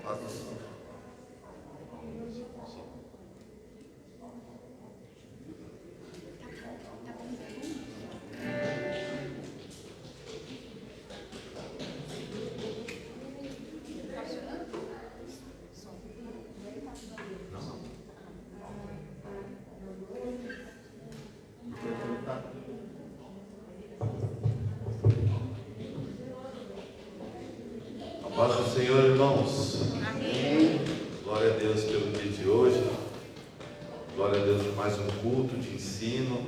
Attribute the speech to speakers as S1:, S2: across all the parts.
S1: Paz do Senhor, irmãos. Amém. Glória a Deus pelo dia de hoje. Glória a Deus por mais um culto de ensino.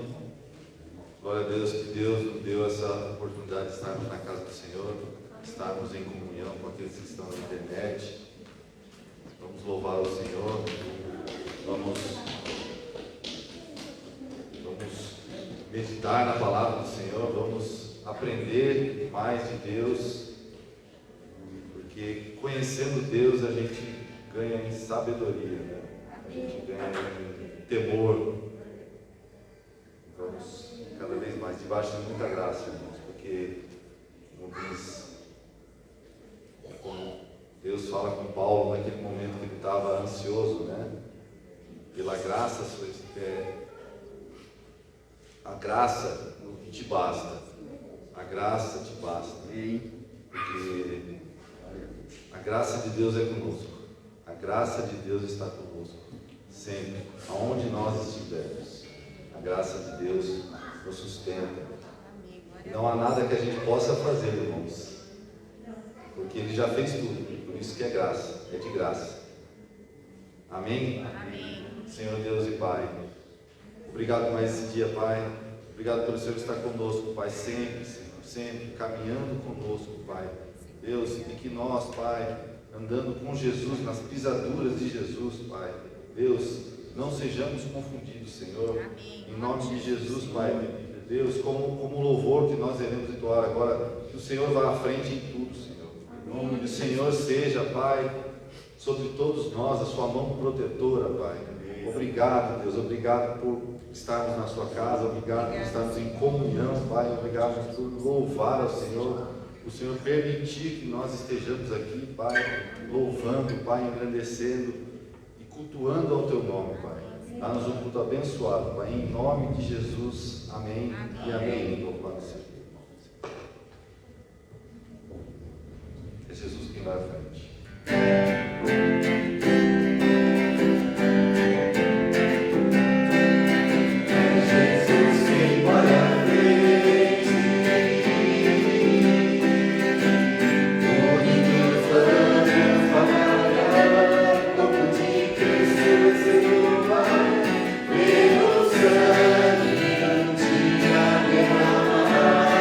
S1: Glória a Deus que Deus nos deu essa oportunidade de estarmos na casa do Senhor, estarmos em comunhão com aqueles que estão na internet. Vamos louvar o Senhor. Vamos meditar na palavra do Senhor. Vamos aprender mais de Deus. Porque conhecendo Deus a gente ganha em sabedoria, né? A gente ganha em temor. Vamos cada vez mais debaixo de muita graça, irmãos, porque como Deus fala com Paulo naquele momento que ele estava ansioso, né? Pela graça, a graça te basta. A graça te basta. Porque a graça de Deus é conosco. A graça de Deus está conosco. Sempre. Aonde nós estivermos. A graça de Deus nos sustenta. Não há nada que a gente possa fazer, irmãos. Porque Ele já fez tudo. Por isso que é graça. É de graça. Amém? Amém. Senhor Deus e Pai. Obrigado por mais esse dia, Pai. Obrigado pelo Senhor estar conosco, Pai. Sempre, Senhor. Sempre caminhando conosco, Pai. Deus, e que nós, Pai, andando com Jesus, nas pisaduras de Jesus, Pai, Deus, não sejamos confundidos, Senhor, em nome de Jesus, Pai, Deus, como louvor que nós iremos entoar agora, que o Senhor vá à frente em tudo, Senhor, em nome do Senhor seja, Pai, sobre todos nós, a sua mão protetora, Pai. Obrigado, Deus, obrigado por estarmos na sua casa, obrigado por estarmos em comunhão, Pai, obrigado por louvar ao Senhor. O Senhor permitir que nós estejamos aqui, Pai, louvando, Pai, engrandecendo e cultuando ao Teu nome, Pai. Dá-nos um culto abençoado, Pai, em nome de Jesus. Amém, amém. E amém. Louvado seja Deus. É Jesus quem vai à frente.
S2: Pelo sangue de derramar.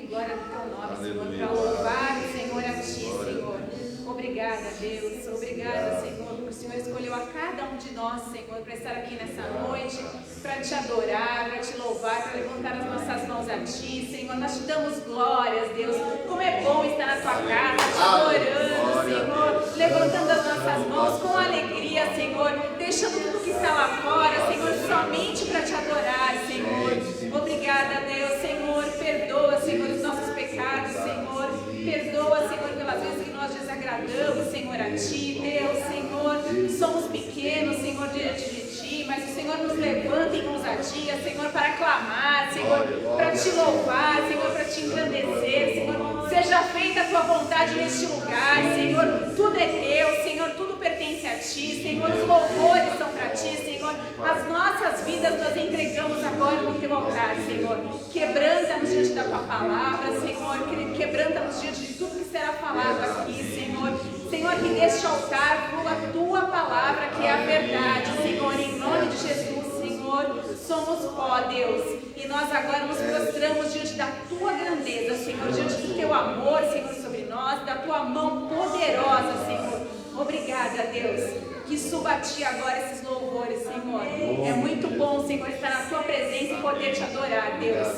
S2: e glória do teu nome, Senhor, para louvar, Senhor, a ti, Senhor. Obrigada, Deus. Obrigada, Senhor, porque o Senhor escolheu a cada um de nós, Senhor, para estar aqui nessa noite, para te adorar, para te louvar, para levantar as nossas mãos a ti, Senhor. Nós te damos glórias, Deus. Como é bom estar na tua casa, te adorando, Senhor, levantando as nossas mãos com alegria, Senhor, deixando tudo que está lá fora, Senhor, somente para te adorar, Senhor. Obrigada, Deus, Senhor. Perdoa, Senhor, os nossos pecados, Senhor. Perdoa, Senhor, pelas vezes que nós desagradamos, Senhor, a ti, Deus, Senhor. Somos pequenos, Senhor, diante de ti, mas o Senhor nos levanta em ousadia, Senhor, para clamar, Senhor, para te louvar, Senhor, para te engrandecer, Senhor. Seja feita a tua vontade neste lugar, Senhor. Tudo é teu, Senhor, tudo pertence a ti, Senhor. Os louvores são para ti, Senhor. As nossas vidas nós entregamos agora no teu altar, Senhor. Quebranta-nos diante da tua palavra, Senhor. Quebranta-nos diante de tudo que será falado aqui, Senhor. Senhor, que neste altar flua a tua palavra, que é a verdade, Senhor, em nome de Jesus, Senhor. Somos pó, Deus, e nós agora nos prostramos diante da tua grandeza, Senhor, diante do teu amor, Senhor, sobre nós, da tua mão poderosa, Senhor. Obrigada, Deus, que suba a ti agora esses louvores, Senhor. É muito bom, Senhor, estar na tua presença e poder te adorar, Deus.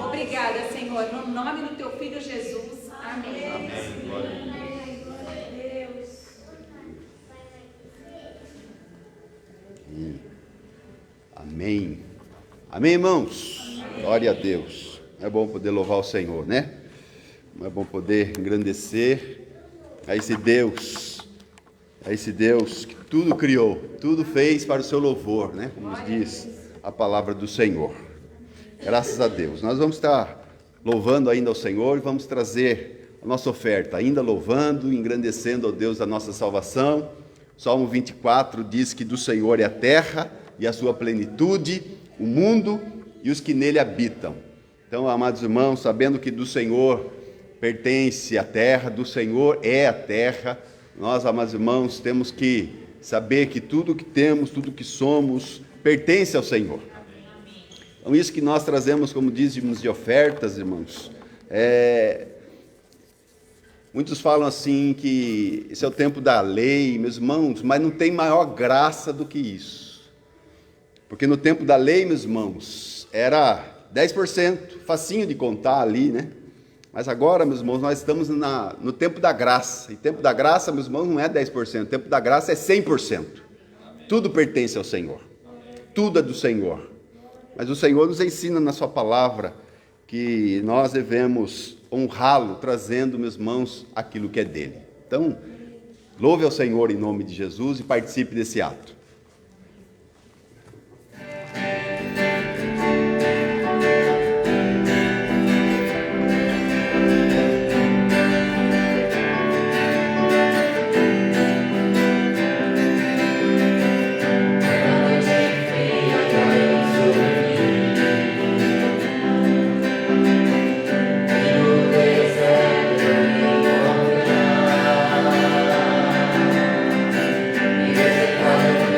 S2: Obrigada, Senhor, no nome do teu Filho Jesus. Amém. Amém.
S3: Amém. Amém, irmãos? Glória a Deus. É bom poder louvar o Senhor, né? É bom poder engrandecer a esse Deus que tudo criou, tudo fez para o seu louvor, né? Como diz a palavra do Senhor. Graças a Deus. Nós vamos estar louvando ainda ao Senhor e vamos trazer a nossa oferta, ainda louvando, engrandecendo ao Deus da nossa salvação. Salmo 24 diz que do Senhor é a terra e a sua plenitude, o mundo e os que nele habitam. Então, amados irmãos, sabendo que do Senhor pertence a terra, do Senhor é a terra, nós, amados irmãos, temos que saber que tudo que temos, tudo que somos, pertence ao Senhor. Então, isso que nós trazemos como dízimos de ofertas, irmãos, muitos falam assim que esse é o tempo da lei, meus irmãos, mas não tem maior graça do que isso. Porque no tempo da lei, meus irmãos, era 10%, facinho de contar ali, né? Mas agora, meus irmãos, nós estamos no tempo da graça. E tempo da graça, meus irmãos, não é 10%, o tempo da graça é 100%. Tudo pertence ao Senhor. Tudo é do Senhor. Mas o Senhor nos ensina na sua palavra que nós devemos honrá-lo, trazendo, meus irmãos, aquilo que é dele. Então, louve ao Senhor em nome de Jesus e participe desse ato.
S4: Yes,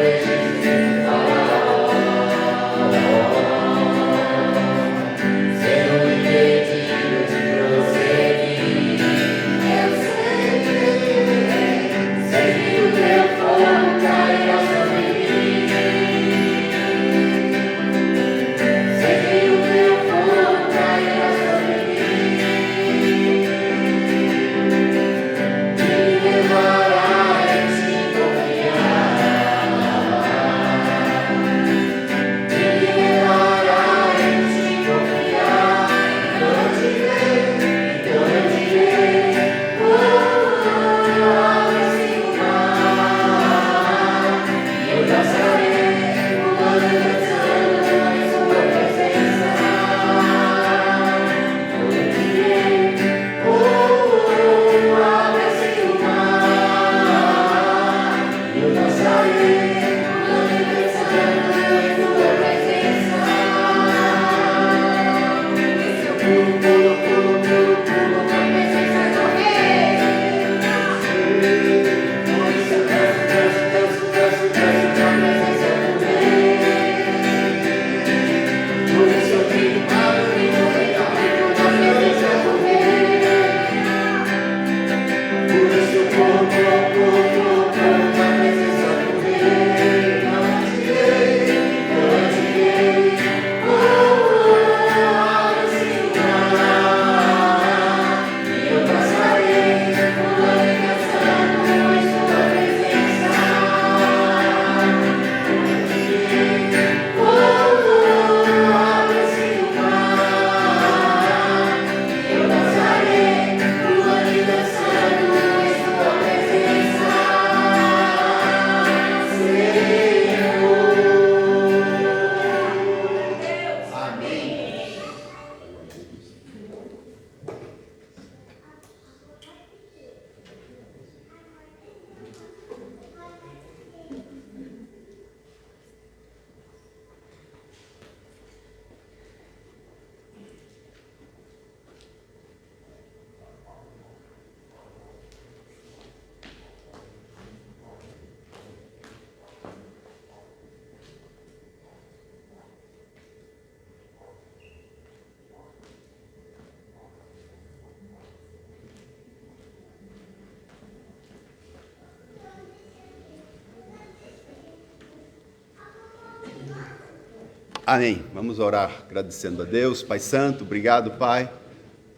S3: Amém. Vamos orar agradecendo a Deus. Pai Santo, obrigado, Pai.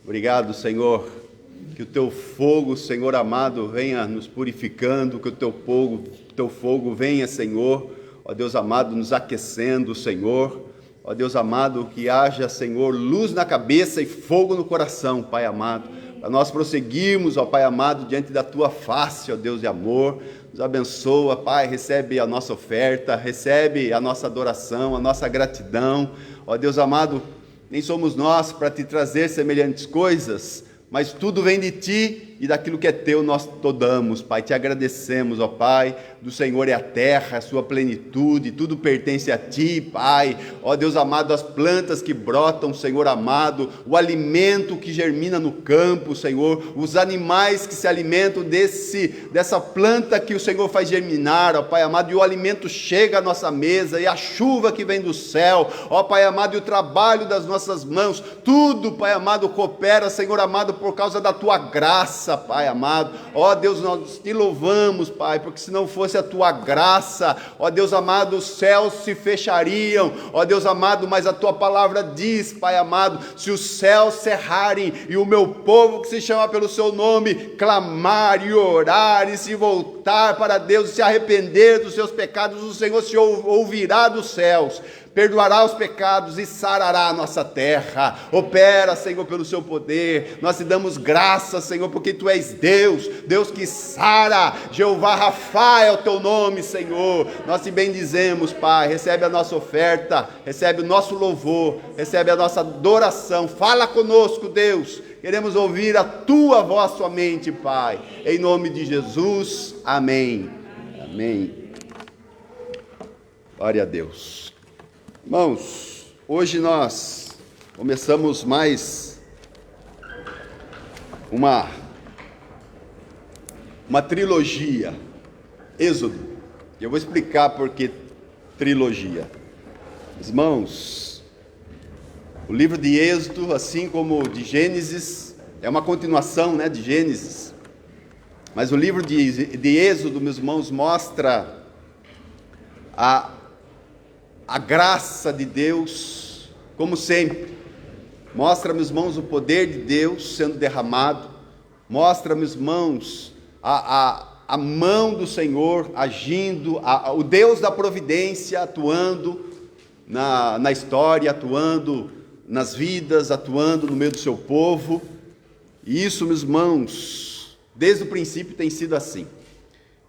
S3: Obrigado, Senhor. Que o Teu fogo, Senhor amado, venha nos purificando, que o Teu fogo venha, Senhor, ó Deus amado, nos aquecendo, Senhor. Ó Deus amado, que haja, Senhor, luz na cabeça e fogo no coração, Pai amado. Para nós prosseguirmos, ó Pai amado, diante da Tua face, ó Deus de amor. Nos abençoa, Pai, recebe a nossa oferta, recebe a nossa adoração, a nossa gratidão. Ó Deus amado, nem somos nós para Te trazer semelhantes coisas, mas tudo vem de Ti e daquilo que é Teu nós te damos, Pai. Te agradecemos, ó Pai, do Senhor é a terra, a sua plenitude, tudo pertence a Ti, Pai. Ó Deus amado, as plantas que brotam, Senhor amado, o alimento que germina no campo, Senhor, os animais que se alimentam dessa planta que o Senhor faz germinar, ó Pai amado, e o alimento chega à nossa mesa, e a chuva que vem do céu, ó Pai amado, e o trabalho das nossas mãos, tudo, Pai amado, coopera, Senhor amado, por causa da Tua graça, Pai amado. Ó Deus, nós Te louvamos, Pai, porque se não fosse a Tua graça, ó Deus amado, os céus se fechariam, ó Deus amado, mas a Tua palavra diz, Pai amado, se os céus cerrarem e o meu povo que se chama pelo Seu nome clamar e orar e se voltar para Deus e se arrepender dos seus pecados, o Senhor se ouvirá dos céus, perdoará os pecados e sarará a nossa terra. Opera, Senhor, pelo Seu poder. Nós Te damos graças, Senhor, porque Tu és Deus, Deus que sara. Jeová Rafa é o Teu nome, Senhor. Nós Te bendizemos, Pai. Recebe a nossa oferta, recebe o nosso louvor, recebe a nossa adoração. Fala conosco, Deus. Queremos ouvir a Tua voz somente, Pai. Em nome de Jesus. Amém. Amém. Glória a Deus. Irmãos, hoje nós começamos mais uma trilogia, Êxodo. Eu vou explicar por que trilogia. Irmãos, o livro de Êxodo, assim como o de Gênesis, é uma continuação, de Gênesis. Mas o livro de Êxodo, meus irmãos, mostra a graça de Deus, como sempre. Mostra, meus irmãos, o poder de Deus sendo derramado. Mostra, meus irmãos, a mão do Senhor agindo, o Deus da providência atuando na história, atuando nas vidas, atuando no meio do seu povo. E isso, meus irmãos, desde o princípio tem sido assim.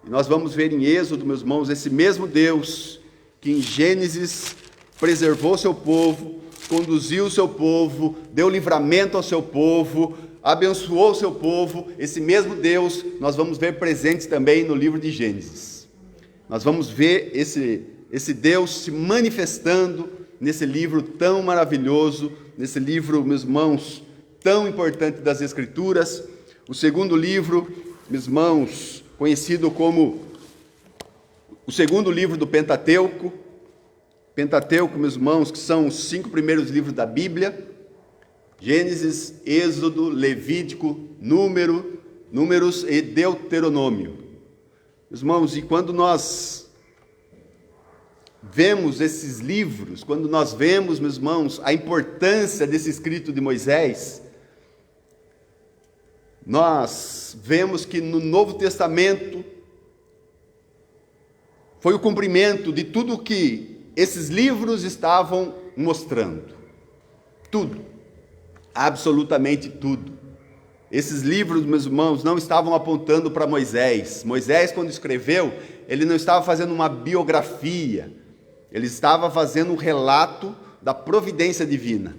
S3: E nós vamos ver em Êxodo, meus irmãos, esse mesmo Deus que em Gênesis preservou seu povo, conduziu o seu povo, deu livramento ao seu povo, abençoou o seu povo. Esse mesmo Deus nós vamos ver presente também no livro de Gênesis. Nós vamos ver esse Deus se manifestando nesse livro tão maravilhoso, nesse livro, meus irmãos, tão importante das Escrituras. O segundo livro, meus irmãos, conhecido como o segundo livro do Pentateuco. Pentateuco, meus irmãos, que são os 5 primeiros livros da Bíblia: Gênesis, Êxodo, Levítico, Números e Deuteronômio. Meus irmãos, e quando nós vemos esses livros, quando nós vemos, meus irmãos, a importância desse escrito de Moisés, nós vemos que no Novo Testamento foi o cumprimento de tudo que esses livros estavam mostrando. Tudo, absolutamente tudo. Esses livros, meus irmãos, não estavam apontando para Moisés. Moisés, quando escreveu, ele não estava fazendo uma biografia, ele estava fazendo um relato da providência divina.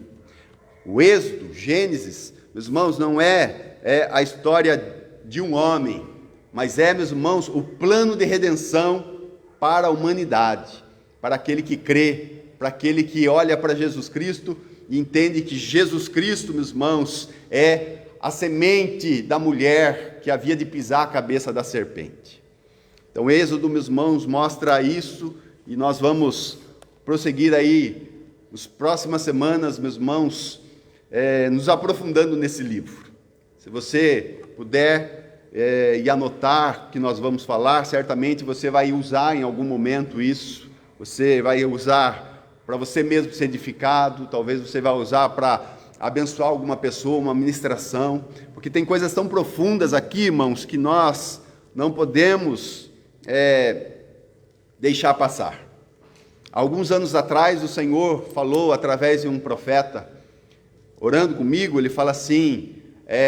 S3: O Êxodo, Gênesis, meus irmãos, não é a história de um homem, mas meus irmãos, o plano de redenção para a humanidade, para aquele que crê, para aquele que olha para Jesus Cristo e entende que Jesus Cristo, meus irmãos, é a semente da mulher que havia de pisar a cabeça da serpente. Então, Êxodo, meus irmãos, mostra isso, e nós vamos prosseguir aí, nas próximas semanas, meus irmãos, nos aprofundando nesse livro. Se você puder e anotar que nós vamos falar, certamente você vai usar em algum momento isso, você vai usar para você mesmo ser edificado, talvez você vai usar para abençoar alguma pessoa, uma ministração, porque tem coisas tão profundas aqui, irmãos, que nós não podemos deixar passar. Alguns anos atrás, o Senhor falou através de um profeta, orando comigo, ele fala assim,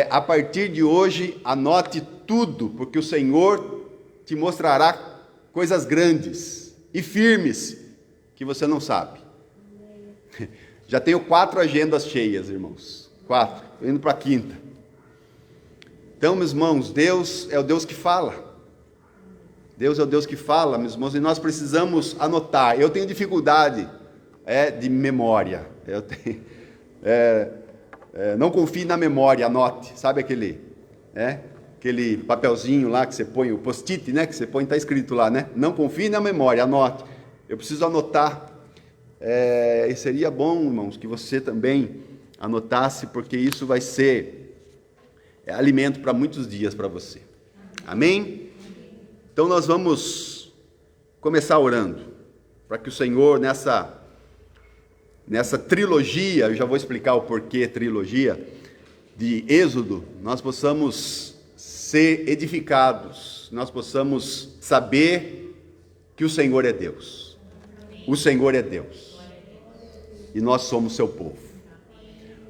S3: a partir de hoje, anote tudo, porque o Senhor te mostrará coisas grandes e firmes que você não sabe. Já tenho 4 agendas cheias, irmãos. 4, estou indo para a 5ª. Então, meus irmãos, Deus é o Deus que fala. Deus é o Deus que fala, meus irmãos, e nós precisamos anotar. Eu tenho dificuldade de memória. Não confie na memória, anote. Sabe aquele papelzinho lá que você põe, o post-it, né? Que você põe, está escrito lá, né? Não confie na memória, anote. Eu preciso anotar. E seria bom, irmãos, que você também anotasse, porque isso vai ser alimento para muitos dias para você. Amém? Então nós vamos começar orando, para que o Senhor, nessa trilogia, eu já vou explicar o porquê trilogia, de Êxodo, nós possamos ser edificados, nós possamos saber que o Senhor é Deus. O Senhor é Deus. E nós somos seu povo.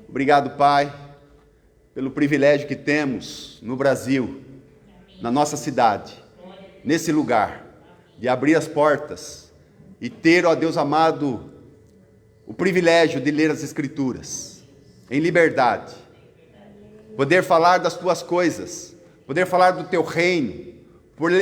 S3: Obrigado, Pai, pelo privilégio que temos no Brasil, na nossa cidade, nesse lugar, de abrir as portas e ter, ó Deus amado, o privilégio de ler as Escrituras, em liberdade, poder falar das tuas coisas, poder falar do teu reino,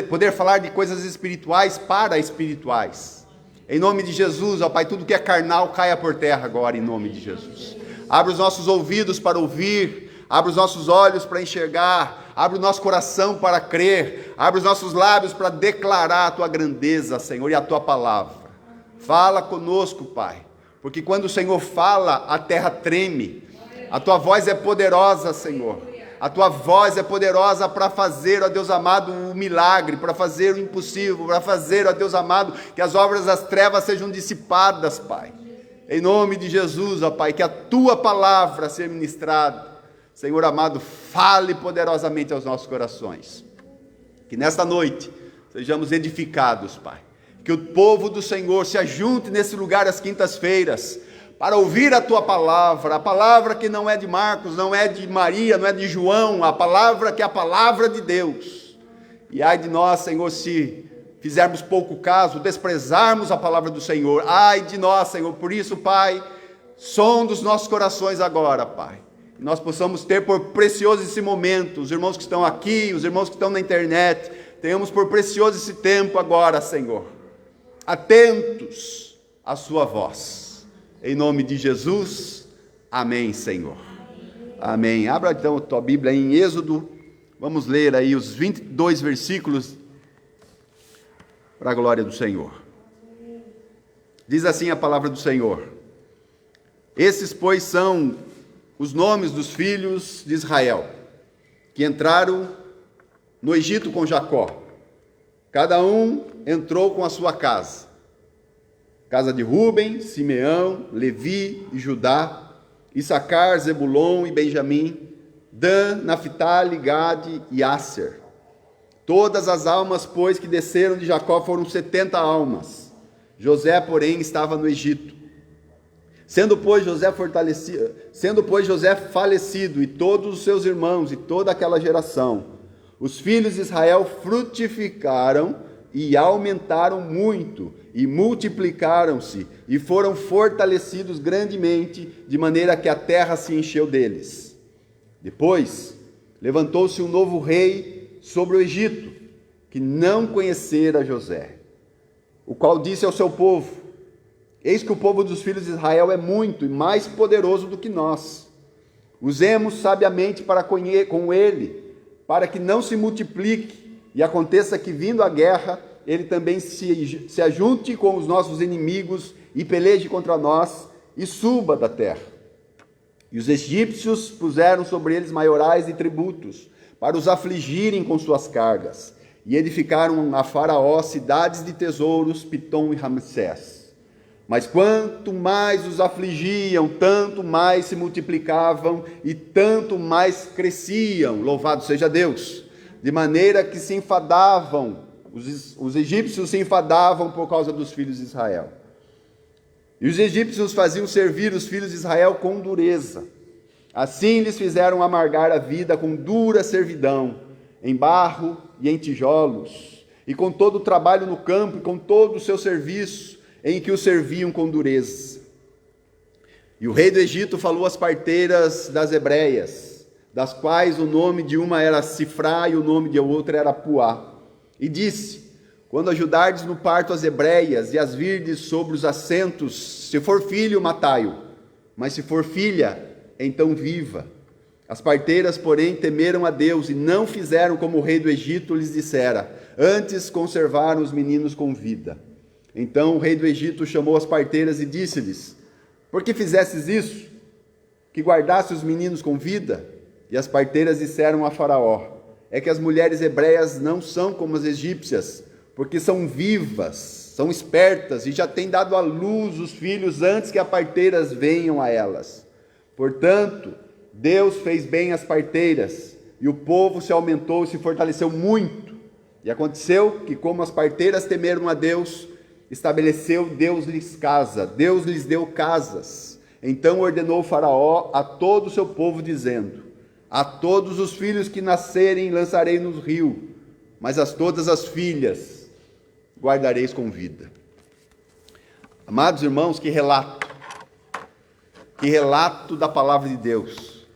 S3: poder falar de coisas espirituais para espirituais. Em nome de Jesus, ó Pai, tudo que é carnal caia por terra agora, em nome de Jesus. Abre os nossos ouvidos para ouvir, abre os nossos olhos para enxergar, abre o nosso coração para crer, abre os nossos lábios para declarar a tua grandeza, Senhor, e a tua palavra. Fala conosco, Pai, porque quando o Senhor fala, a terra treme. A tua voz é poderosa, Senhor. A tua voz é poderosa para fazer, ó Deus amado, o milagre, para fazer o impossível, para fazer, ó Deus amado, que as obras das trevas sejam dissipadas, Pai. Em nome de Jesus, ó Pai, que a tua palavra seja ministrada. Senhor amado, fale poderosamente aos nossos corações. Que nesta noite sejamos edificados, Pai. Que o povo do Senhor se ajunte nesse lugar às quintas-feiras, para ouvir a tua palavra, a palavra que não é de Marcos, não é de Maria, não é de João, a palavra que é a palavra de Deus. E ai de nós, Senhor, se fizermos pouco caso, desprezarmos a palavra do Senhor. Ai de nós, Senhor, por isso, Pai, sonda os nossos corações agora, Pai. Que nós possamos ter por precioso esse momento, os irmãos que estão aqui, os irmãos que estão na internet, tenhamos por precioso esse tempo agora, Senhor, atentos à sua voz. Em nome de Jesus, amém, Senhor. Amém. Abra então a tua Bíblia em Êxodo, vamos ler aí os 22 versículos, para a glória do Senhor. Diz assim a palavra do Senhor: esses, pois, são os nomes dos filhos de Israel, que entraram no Egito com Jacó. Cada um entrou com a sua casa. Casa de Ruben, Simeão, Levi e Judá, Issacar, Zebulon e Benjamim, Dan, Naphtali, Gade e Asser. Todas as almas, pois, que desceram de Jacó foram 70 almas. José, porém, estava no Egito. Sendo, pois, José falecido, e todos os seus irmãos, e toda aquela geração, os filhos de Israel frutificaram e aumentaram muito, e multiplicaram-se, e foram fortalecidos grandemente, de maneira que a terra se encheu deles. Depois, levantou-se um novo rei sobre o Egito, que não conhecera José, o qual disse ao seu povo: eis que o povo dos filhos de Israel é muito e mais poderoso do que nós. Usemos sabiamente para com ele, para que não se multiplique, e aconteça que, vindo a guerra, ele também se ajunte com os nossos inimigos e peleje contra nós e suba da terra. E os egípcios puseram sobre eles maiorais e tributos, para os afligirem com suas cargas, e edificaram a Faraó cidades de tesouros, Pitom e Ramsés. Mas quanto mais os afligiam, tanto mais se multiplicavam e tanto mais cresciam. Louvado seja Deus! De maneira que se enfadavam, os egípcios se enfadavam por causa dos filhos de Israel. E os egípcios faziam servir os filhos de Israel com dureza. Assim lhes fizeram amargar a vida com dura servidão, em barro e em tijolos, e com todo o trabalho no campo, e com todo o seu serviço, em que o serviam com dureza. E o rei do Egito falou às parteiras das hebreias, das quais o nome de uma era Sifrá e o nome de outra era Puá, e disse: quando ajudardes no parto as hebreias e as virdes sobre os assentos, se for filho, matai-o, mas se for filha, então viva. As parteiras, porém, temeram a Deus e não fizeram como o rei do Egito lhes dissera, antes conservaram os meninos com vida. Então o rei do Egito chamou as parteiras e disse-lhes: por que fizestes isso? Que guardasse os meninos com vida? E as parteiras disseram a Faraó: é que as mulheres hebreias não são como as egípcias, porque são vivas, são espertas e já têm dado à luz os filhos antes que as parteiras venham a elas. Portanto, Deus fez bem às parteiras, e o povo se aumentou e se fortaleceu muito. E aconteceu que, como as parteiras temeram a Deus, estabeleceu Deus lhes casa, Deus lhes deu casas. Então ordenou o Faraó a todo o seu povo, dizendo: a todos os filhos que nascerem lançarei no rio, mas a todas as filhas guardareis com vida. Amados irmãos, que relato da palavra de Deus,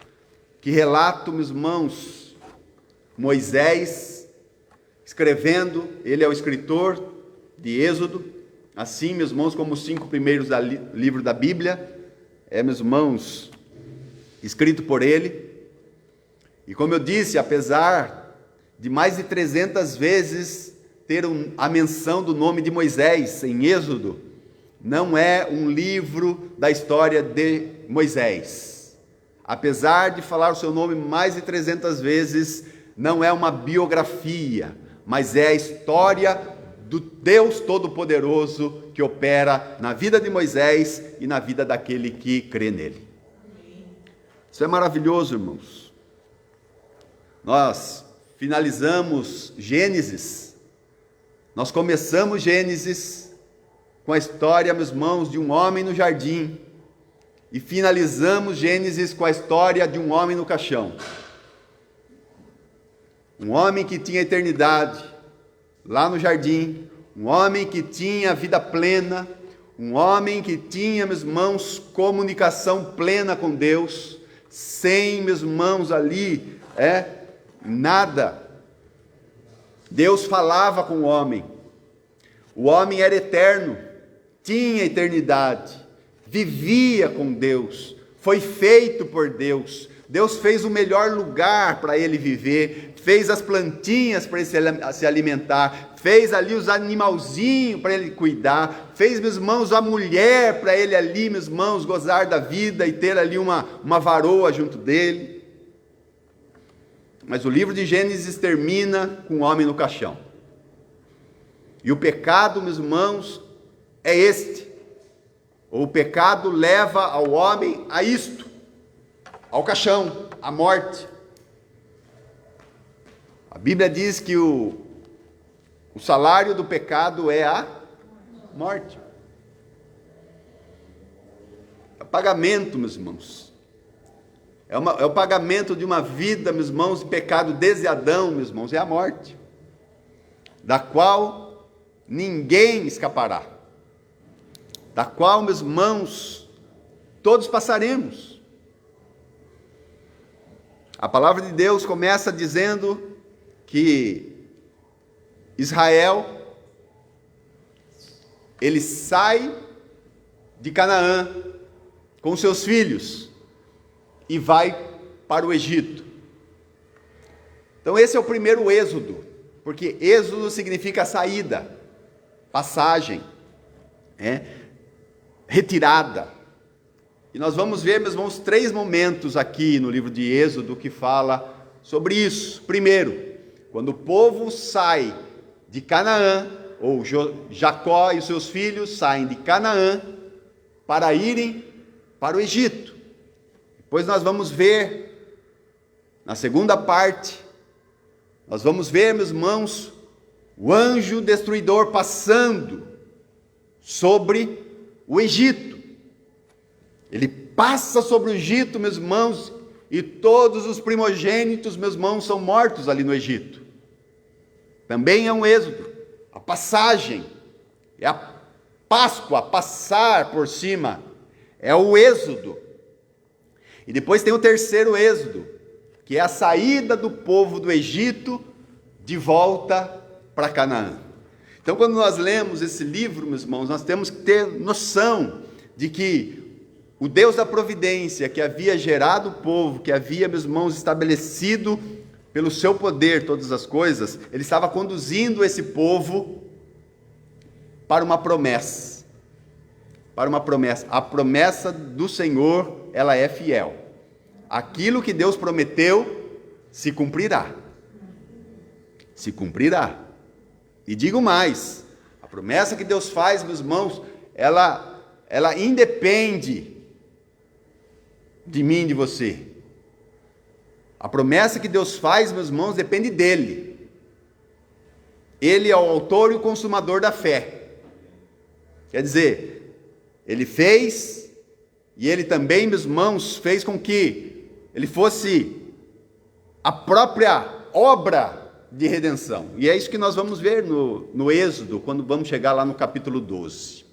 S3: que relato, meus irmãos, Moisés escrevendo, ele é o escritor de Êxodo, assim, meus irmãos, como os 5 primeiros livros da Bíblia, meus irmãos, escrito por ele. E como eu disse, apesar de mais de 300 vezes ter a menção do nome de Moisés em Êxodo, não é um livro da história de Moisés. Apesar de falar o seu nome mais de 300 vezes, não é uma biografia, mas é a história do Deus Todo-Poderoso que opera na vida de Moisés e na vida daquele que crê nele. Isso é maravilhoso, irmãos. Nós finalizamos Gênesis, nós começamos Gênesis com a história, meus irmãos, de um homem no jardim, e finalizamos Gênesis com a história de um homem no caixão. Um homem que tinha eternidade lá no jardim, um homem que tinha vida plena, um homem que tinha, meus irmãos, comunicação plena com Deus, sem, meus irmãos, ali, nada. Deus falava com o homem era eterno, tinha eternidade, vivia com Deus, foi feito por Deus. Deus fez o melhor lugar para ele viver, fez as plantinhas para ele se alimentar, fez ali os animalzinhos para ele cuidar, fez, meus irmãos, a mulher para ele ali, meus irmãos, gozar da vida e ter ali uma varoa junto dele. Mas o livro de Gênesis termina com o homem no caixão. E o pecado, meus irmãos, é este. O pecado leva ao homem a isto, ao caixão, à morte. A Bíblia diz que o salário do pecado é a morte. É o pagamento, meus irmãos. É o pagamento de uma vida, meus irmãos, de pecado desde Adão, meus irmãos, é a morte, da qual ninguém escapará, da qual, meus irmãos, todos passaremos. A palavra de Deus começa dizendo que Israel, ele sai de Canaã com seus filhos e vai para o Egito. Então esse é o primeiro êxodo, porque êxodo significa saída, passagem, retirada. E nós vamos ver, meus irmãos, 3 momentos aqui no livro de Êxodo que fala sobre isso. Primeiro, quando o povo sai de Canaã ou Jacó e os seus filhos saem de Canaã para irem para o Egito. Depois nós vamos ver, na segunda parte, nós vamos ver, meus irmãos, o anjo destruidor passando sobre o Egito. Ele passa sobre o Egito, meus irmãos, e todos os primogênitos, meus irmãos, são mortos ali no Egito. Também é um êxodo, a passagem, é a Páscoa, passar por cima, é o êxodo. E depois tem o terceiro êxodo, que é a saída do povo do Egito de volta para Canaã. Então, quando nós lemos esse livro, meus irmãos, nós temos que ter noção de que o Deus da providência, que havia gerado o povo, que havia, meus irmãos, estabelecido pelo seu poder todas as coisas, ele estava conduzindo esse povo para uma promessa. Para uma promessa. A promessa do Senhor, ela é fiel. Aquilo que Deus prometeu se cumprirá. Se cumprirá. E digo mais, a promessa que Deus faz, meus irmãos, ela independe de mim e de você. A promessa que Deus faz, meus irmãos, depende dele. Ele é o autor e o consumador da fé. Quer dizer, ele fez, e ele também, meus irmãos, fez com que ele fosse a própria obra de redenção. E é isso que nós vamos ver no Êxodo, quando vamos chegar lá no capítulo 12.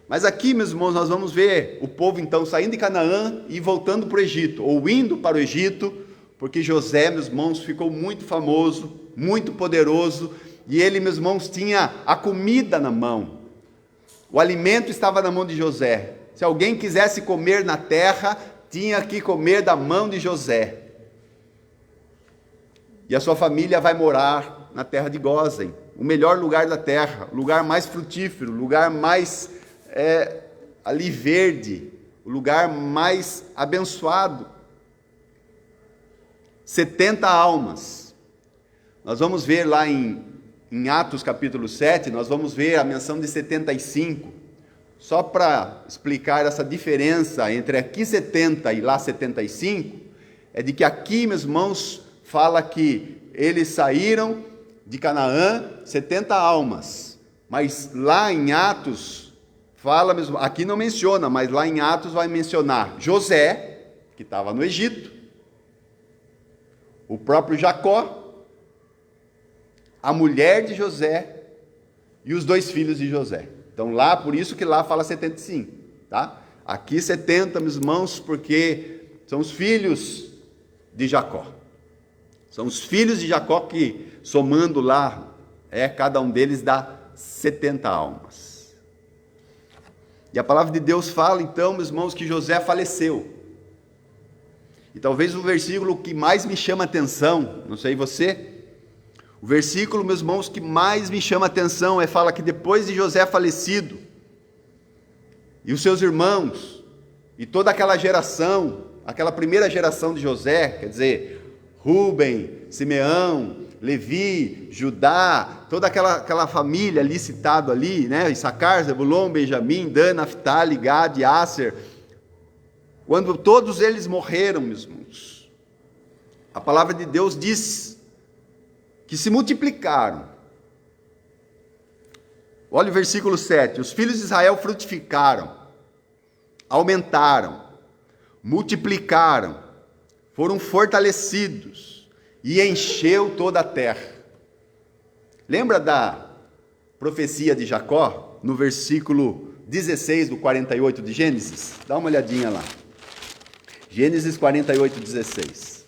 S3: Mas aqui, meus irmãos, nós vamos ver o povo então saindo de Canaã e voltando para o Egito, ou indo para o Egito, porque José, meus irmãos, ficou muito famoso, muito poderoso, e ele, meus irmãos, tinha a comida na mão. O alimento estava na mão de José. Se alguém quisesse comer na terra, tinha que comer da mão de José. E a sua família vai morar na terra de Gósen, o melhor lugar da terra, o lugar mais frutífero, o lugar mais ali verde, o lugar mais abençoado. 70 almas. Nós vamos ver lá em Atos capítulo 7, nós vamos ver a menção de 75. Só para explicar essa diferença entre aqui 70 e lá 75, é de que aqui, meus irmãos, fala que eles saíram de Canaã 70 almas, mas lá em Atos, fala mesmo, aqui não menciona, mas lá em Atos vai mencionar José, que estava no Egito, o próprio Jacó, a mulher de José e os 2 filhos de José. Então lá, por isso que lá fala 75, tá? Aqui 70, meus irmãos, porque são os filhos de Jacó. São os filhos de Jacó que, somando lá, cada um deles dá 70 almas. E a palavra de Deus fala, então, meus irmãos, que José faleceu. E talvez o versículo que mais me chama a atenção, não sei você, o versículo, meus irmãos, que mais me chama a atenção fala que depois de José falecido, e os seus irmãos, e toda aquela geração, aquela primeira geração de José, quer dizer, Rúben, Simeão, Levi, Judá, toda aquela família ali citada ali, né? Issacar, Zebulon, Benjamim, Dan, Naftali, Gad, Asser, quando todos eles morreram, meus irmãos, a palavra de Deus diz que se multiplicaram. Olha o versículo 7, os filhos de Israel frutificaram, aumentaram, multiplicaram, foram fortalecidos e encheu toda a terra. Lembra da profecia de Jacó, no versículo 16 do 48 de Gênesis? Dá uma olhadinha lá. Gênesis 48, 16.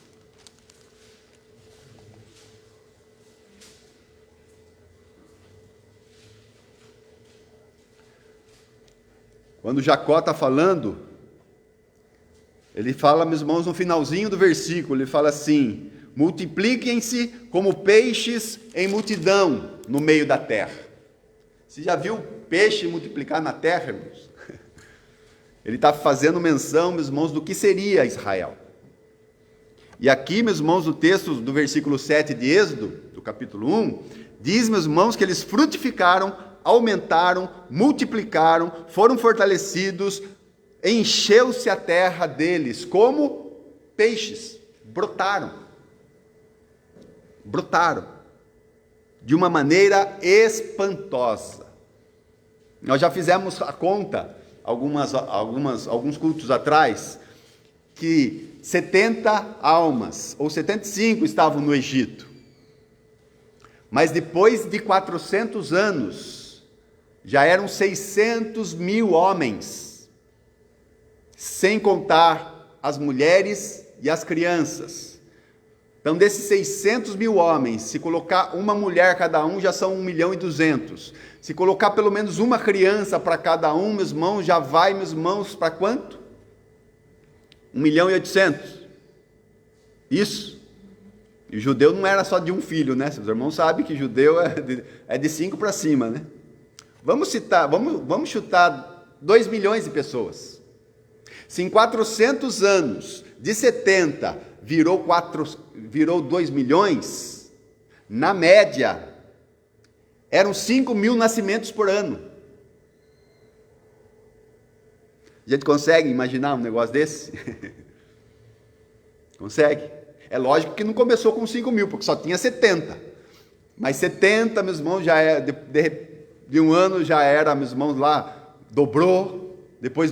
S3: Quando Jacó está falando, ele fala, meus irmãos, no finalzinho do versículo, ele fala assim: multipliquem-se como peixes em multidão no meio da terra. Você já viu peixe multiplicar na terra, irmãos? Ele está fazendo menção, meus irmãos, do que seria Israel. E aqui, meus irmãos, o texto do versículo 7 de Êxodo, do capítulo 1, diz, meus irmãos, que eles frutificaram, aumentaram, multiplicaram, foram fortalecidos, encheu-se a terra deles como peixes, brotaram de uma maneira espantosa. Nós já fizemos a conta, alguns cultos atrás, que 70 almas, ou 75 estavam no Egito. Mas depois de 400 anos, já eram 600 mil homens, sem contar as mulheres e as crianças. Então, desses 600 mil homens, se colocar uma mulher cada um, já são 1.200.000. Se colocar pelo menos uma criança para cada um, meus irmãos, já vai, meus irmãos, para quanto? 1.800.000. Isso. E o judeu não era só de um filho, né? Seus irmãos sabem que judeu é de 5 para cima, né? Vamos chutar 2 milhões de pessoas. Se em 400 anos, de 70, virou 2 milhões, na média, eram 5.000 nascimentos por ano. A gente consegue imaginar um negócio desse? Consegue? É lógico que não começou com 5.000, porque só tinha 70. Mas 70, meus irmãos, já é, de um ano já era, meus irmãos, lá, dobrou, depois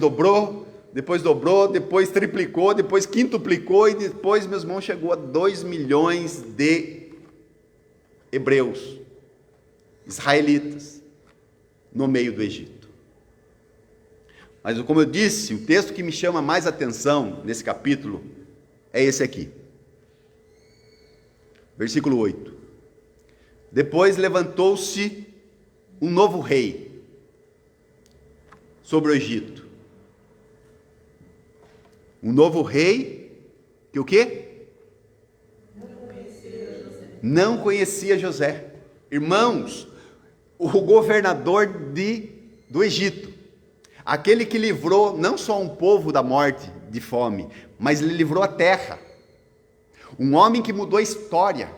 S3: triplicou, depois quintuplicou, e depois, meus irmãos, chegou a 2 milhões de hebreus, israelitas, no meio do Egito. Mas, como eu disse, o texto que me chama mais atenção nesse capítulo é esse aqui. Versículo 8. Depois levantou-se um novo rei sobre o Egito. Um novo rei que o quê? Não conhecia José. Irmãos, o governador do Egito, aquele que livrou não só um povo da morte, de fome, mas ele livrou a terra. Um homem que mudou a história.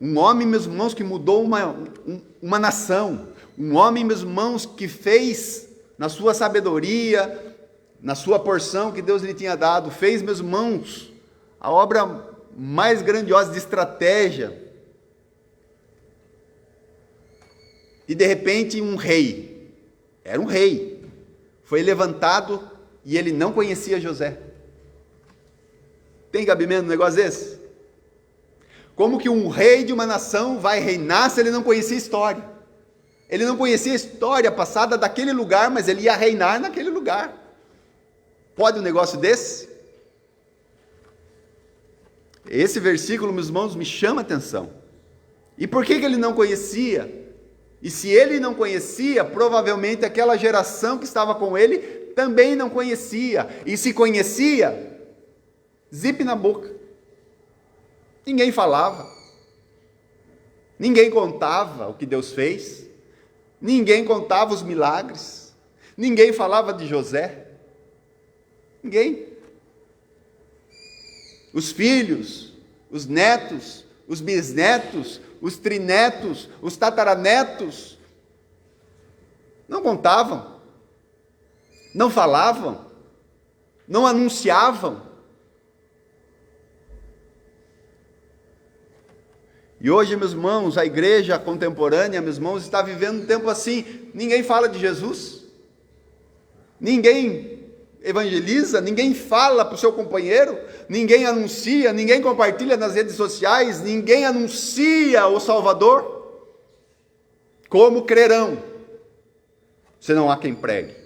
S3: Um homem, meus irmãos, que mudou uma nação. Um homem, meus irmãos, que fez na sua sabedoria, na sua porção que Deus lhe tinha dado, fez, meus irmãos, a obra mais grandiosa de estratégia. E de repente um rei, era um rei, foi levantado e ele não conhecia José. Tem cabimento um negócio desse? Como que um rei de uma nação vai reinar se ele não conhecia a história? Ele não conhecia a história passada daquele lugar, mas ele ia reinar naquele lugar. Pode um negócio desse? Esse versículo, meus irmãos, me chama a atenção. E por que ele não conhecia? E se ele não conhecia, provavelmente aquela geração que estava com ele também não conhecia. E se conhecia, zip na boca. Ninguém falava. Ninguém contava o que Deus fez. Ninguém contava os milagres. Ninguém falava de José. Ninguém. Os filhos, os netos, os bisnetos, os trinetos, os tataranetos, não contavam, não falavam, não anunciavam. E hoje, meus irmãos, a igreja contemporânea, meus irmãos, está vivendo um tempo assim, ninguém fala de Jesus, ninguém evangeliza, ninguém fala para o seu companheiro, ninguém anuncia, ninguém compartilha nas redes sociais, ninguém anuncia o Salvador. Como crerão, se não há quem pregue?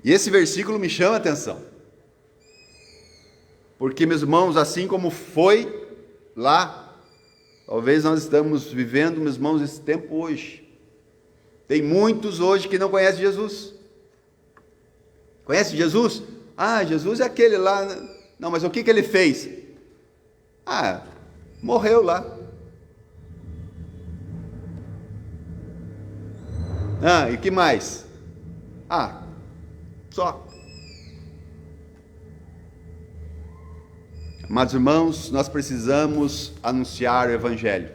S3: E esse versículo me chama a atenção, porque, meus irmãos, assim como foi lá, talvez nós estamos vivendo, meus irmãos, esse tempo hoje. Tem muitos hoje que não conhecem Jesus. Conhece Jesus? Ah, Jesus é aquele lá. Não, mas o que ele fez? Ah, morreu lá. Ah, e que mais? Ah, só. Amados irmãos, nós precisamos anunciar o Evangelho.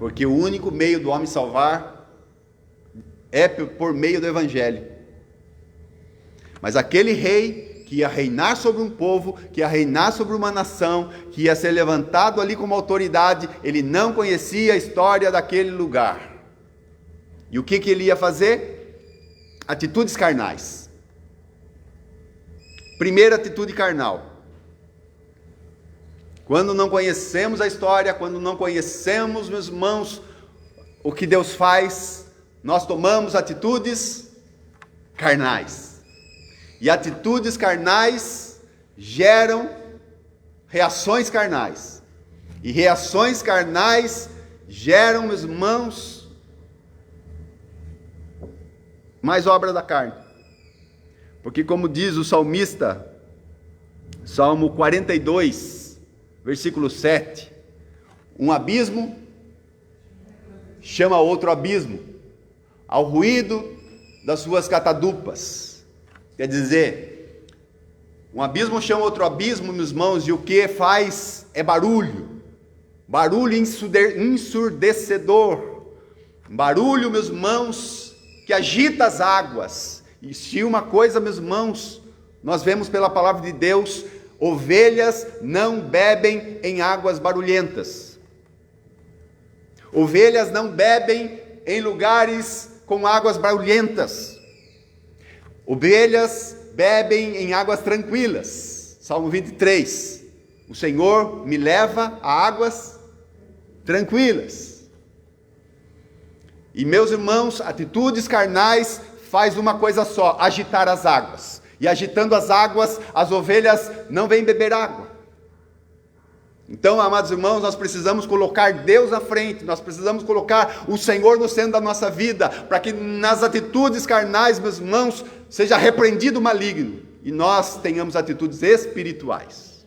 S3: Porque o único meio do homem salvar é por meio do Evangelho. Mas aquele rei que ia reinar sobre um povo, que ia reinar sobre uma nação, que ia ser levantado ali como autoridade, ele não conhecia a história daquele lugar. E o que ele ia fazer? Atitudes carnais. Primeira atitude carnal. Quando não conhecemos a história, quando não conhecemos, meus irmãos, o que Deus faz, nós tomamos atitudes carnais. E atitudes carnais geram reações carnais. E reações carnais geram, meus irmãos, mais obra da carne. Porque como diz o salmista, Salmo 42, versículo 7, um abismo chama outro abismo, ao ruído das suas catadupas. Quer dizer, um abismo chama outro abismo, meus irmãos, e o que faz é barulho, barulho ensurdecedor, barulho, meus irmãos, que agita as águas. E se uma coisa, meus irmãos, nós vemos pela palavra de Deus, ovelhas não bebem em águas barulhentas. Ovelhas não bebem em lugares com águas barulhentas. Ovelhas bebem em águas tranquilas. Salmo 23. O Senhor me leva a águas tranquilas. E meus irmãos, atitudes carnais faz uma coisa só, agitar as águas. E agitando as águas, as ovelhas não vêm beber água. Então, amados irmãos, nós precisamos colocar Deus à frente, nós precisamos colocar o Senhor no centro da nossa vida, para que nas atitudes carnais, meus irmãos, seja repreendido o maligno, e nós tenhamos atitudes espirituais.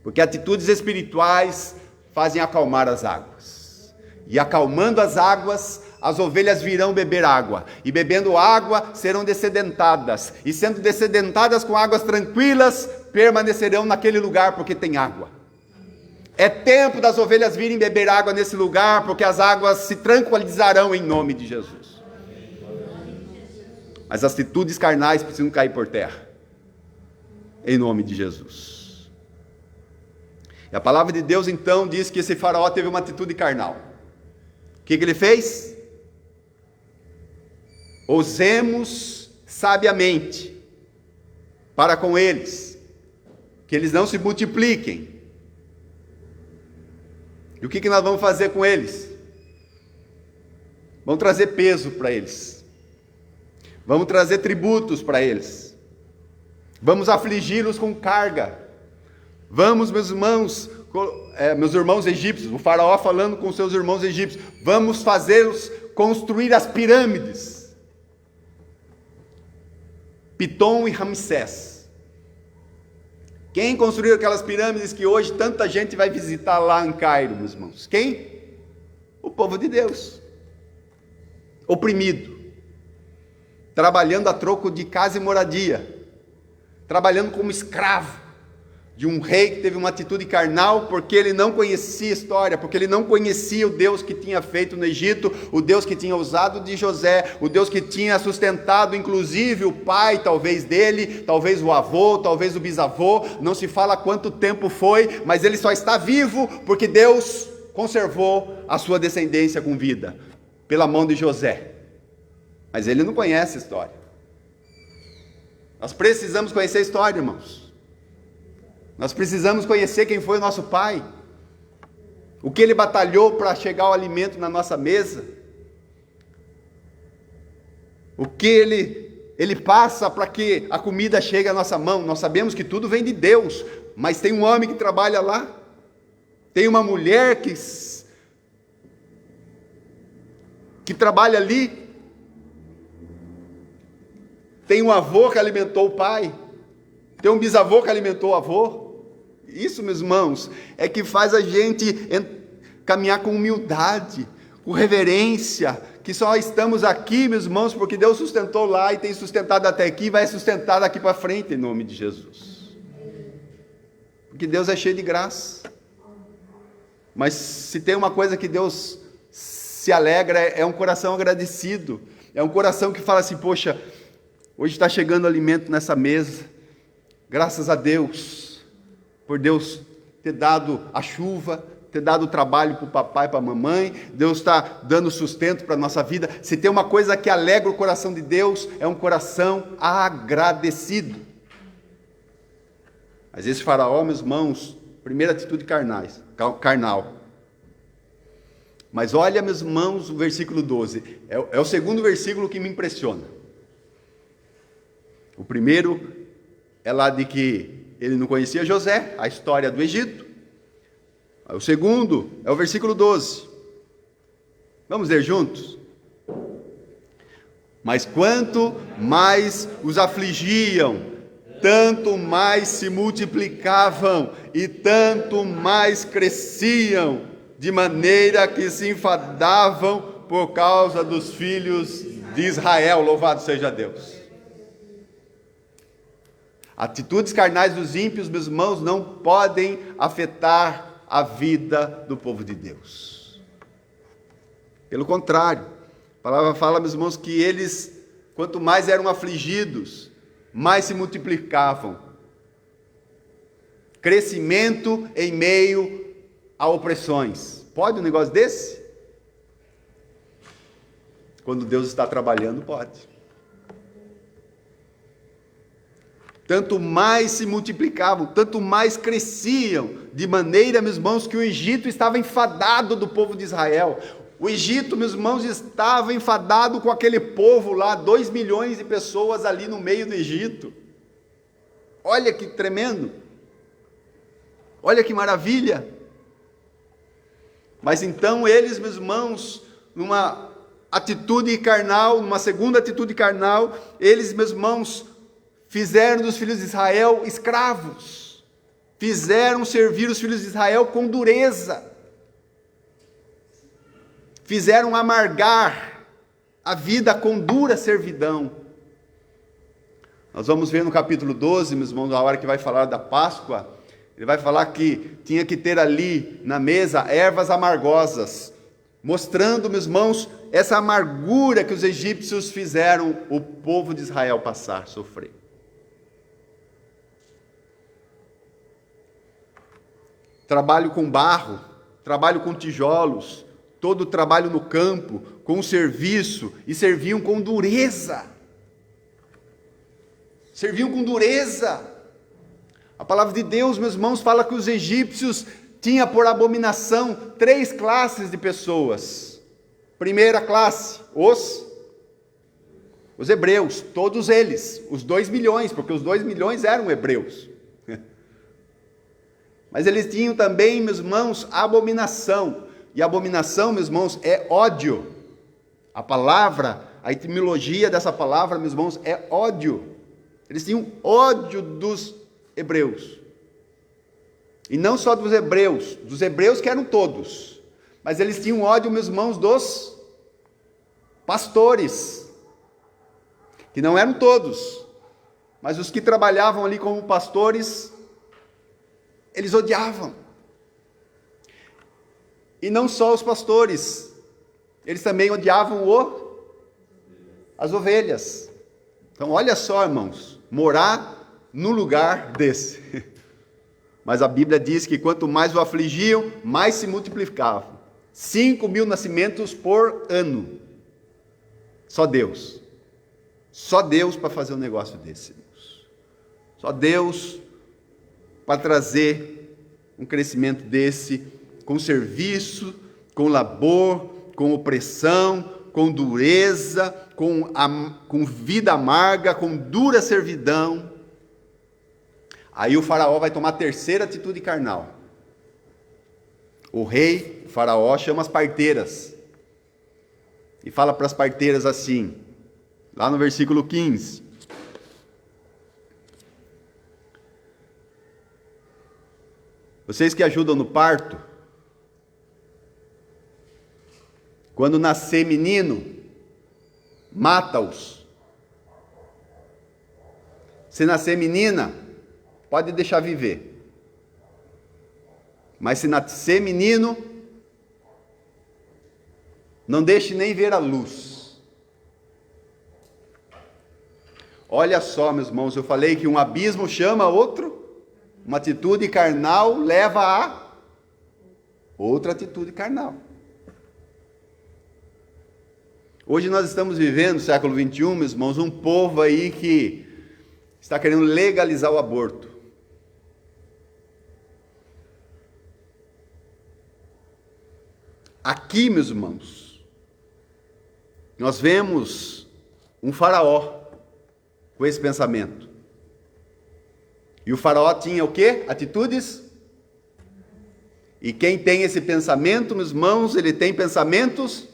S3: Porque atitudes espirituais fazem acalmar as águas, e acalmando as águas, as ovelhas virão beber água, e bebendo água serão dessedentadas, e sendo dessedentadas com águas tranquilas, permanecerão naquele lugar porque tem água. É tempo das ovelhas virem beber água nesse lugar, porque as águas se tranquilizarão em nome de Jesus. As atitudes carnais precisam cair por terra, em nome de Jesus. E a palavra de Deus então diz que esse faraó teve uma atitude carnal. O que ele fez? Ousemos sabiamente para com eles, que eles não se multipliquem. E o que nós vamos fazer com eles? Vamos trazer peso para eles, vamos trazer tributos para eles, vamos afligi-los com carga, vamos, meus irmãos egípcios, o faraó falando com seus irmãos egípcios, vamos fazê-los construir as pirâmides, Pitom e Ramsés. Quem construiu aquelas pirâmides que hoje tanta gente vai visitar lá em Cairo, meus irmãos? Quem? O povo de Deus, oprimido, trabalhando a troco de casa e moradia, trabalhando como escravo de um rei que teve uma atitude carnal, porque ele não conhecia a história, porque ele não conhecia o Deus que tinha feito no Egito, o Deus que tinha usado de José, o Deus que tinha sustentado inclusive o pai, talvez dele, talvez o avô, talvez o bisavô, não se fala quanto tempo foi, mas ele só está vivo porque Deus conservou a sua descendência com vida, pela mão de José. Mas ele não conhece a história. Nós precisamos conhecer a história, irmãos. Nós precisamos conhecer quem foi o nosso pai, o que ele batalhou para chegar o alimento na nossa mesa, o que ele passa para que a comida chegue à nossa mão. Nós sabemos que tudo vem de Deus, mas tem um homem que trabalha lá, tem uma mulher que trabalha ali, tem um avô que alimentou o pai, tem um bisavô que alimentou o avô. Isso, meus irmãos, é que faz a gente caminhar com humildade, com reverência, que só estamos aqui, meus irmãos, porque Deus sustentou lá e tem sustentado até aqui, e vai sustentar daqui para frente, em nome de Jesus. Porque Deus é cheio de graça. Mas se tem uma coisa que Deus se alegra, é um coração agradecido. É um coração que fala assim, poxa, hoje está chegando alimento nessa mesa. Graças a Deus, por Deus ter dado a chuva, ter dado trabalho para o papai e para a mamãe. Deus está dando sustento para a nossa vida. Se tem uma coisa que alegra o coração de Deus, é um coração agradecido. Mas esse faraó, meus irmãos, primeira atitude carnal. Mas olha, meus irmãos, o versículo 12. É o segundo versículo que me impressiona. O primeiro é lá de que ele não conhecia José, a história do Egito. O segundo é o versículo 12. Vamos ler juntos? Mas quanto mais os afligiam, tanto mais se multiplicavam e tanto mais cresciam, de maneira que se enfadavam por causa dos filhos de Israel. Louvado seja Deus. Atitudes carnais dos ímpios, meus irmãos, não podem afetar a vida do povo de Deus. Pelo contrário, a palavra fala, meus irmãos, que eles, quanto mais eram afligidos, mais se multiplicavam. Crescimento em meio a opressões. Pode um negócio desse? Quando Deus está trabalhando, pode. Tanto mais se multiplicavam, tanto mais cresciam, de maneira, meus irmãos, que o Egito estava enfadado do povo de Israel. O Egito, meus irmãos, estava enfadado com aquele povo lá, 2 milhões de pessoas ali no meio do Egito. Olha que tremendo, olha que maravilha. Mas então eles, meus irmãos, numa atitude carnal, numa segunda atitude carnal, eles, meus irmãos, fizeram dos filhos de Israel escravos, fizeram servir os filhos de Israel com dureza, fizeram amargar a vida com dura servidão. Nós vamos ver no capítulo 12, meus irmãos, na hora que vai falar da Páscoa, ele vai falar que tinha que ter ali na mesa ervas amargosas, mostrando, meus irmãos, essa amargura que os egípcios fizeram o povo de Israel passar, sofrer. Trabalho com barro, trabalho com tijolos, todo o trabalho no campo, com o serviço, e serviam com dureza. Serviam com dureza. A palavra de Deus, meus irmãos, fala que os egípcios tinham por abominação 3 classes de pessoas. Primeira classe, os hebreus, todos eles, os 2 milhões, porque os 2 milhões eram hebreus. Mas eles tinham também, meus irmãos, abominação. E abominação, meus irmãos, é ódio. A palavra, a etimologia dessa palavra, meus irmãos, é ódio. Eles tinham ódio dos hebreus. E não só dos hebreus que eram todos. Mas eles tinham ódio, meus irmãos, dos pastores. Que não eram todos. Mas os que trabalhavam ali como pastores, eles odiavam. E não só os pastores, eles também odiavam as ovelhas. Então olha só, irmãos, morar num lugar desse. Mas a Bíblia diz que quanto mais o afligiam, mais se multiplicavam. 5.000 nascimentos por ano. Só Deus para fazer um negócio desse, irmãos. Só Deus para trazer um crescimento desse, com serviço, com labor, com opressão, com dureza, com vida amarga, com dura servidão. Aí o faraó vai tomar a terceira atitude carnal. O rei, o faraó, chama as parteiras e fala para as parteiras assim, lá no versículo 15: vocês que ajudam no parto, quando nascer menino, mata-os. Se nascer menina, pode deixar viver. Mas se nascer menino, não deixe nem ver a luz. Olha só, meus irmãos, eu falei que um abismo chama outro, uma atitude carnal leva a outra atitude carnal. Hoje nós estamos vivendo, no século 21, meus irmãos, um povo aí que está querendo legalizar o aborto. Aqui, meus irmãos, nós vemos um faraó com esse pensamento. E o faraó tinha o quê? Atitudes. E quem tem esse pensamento, meus irmãos, ele tem pensamentos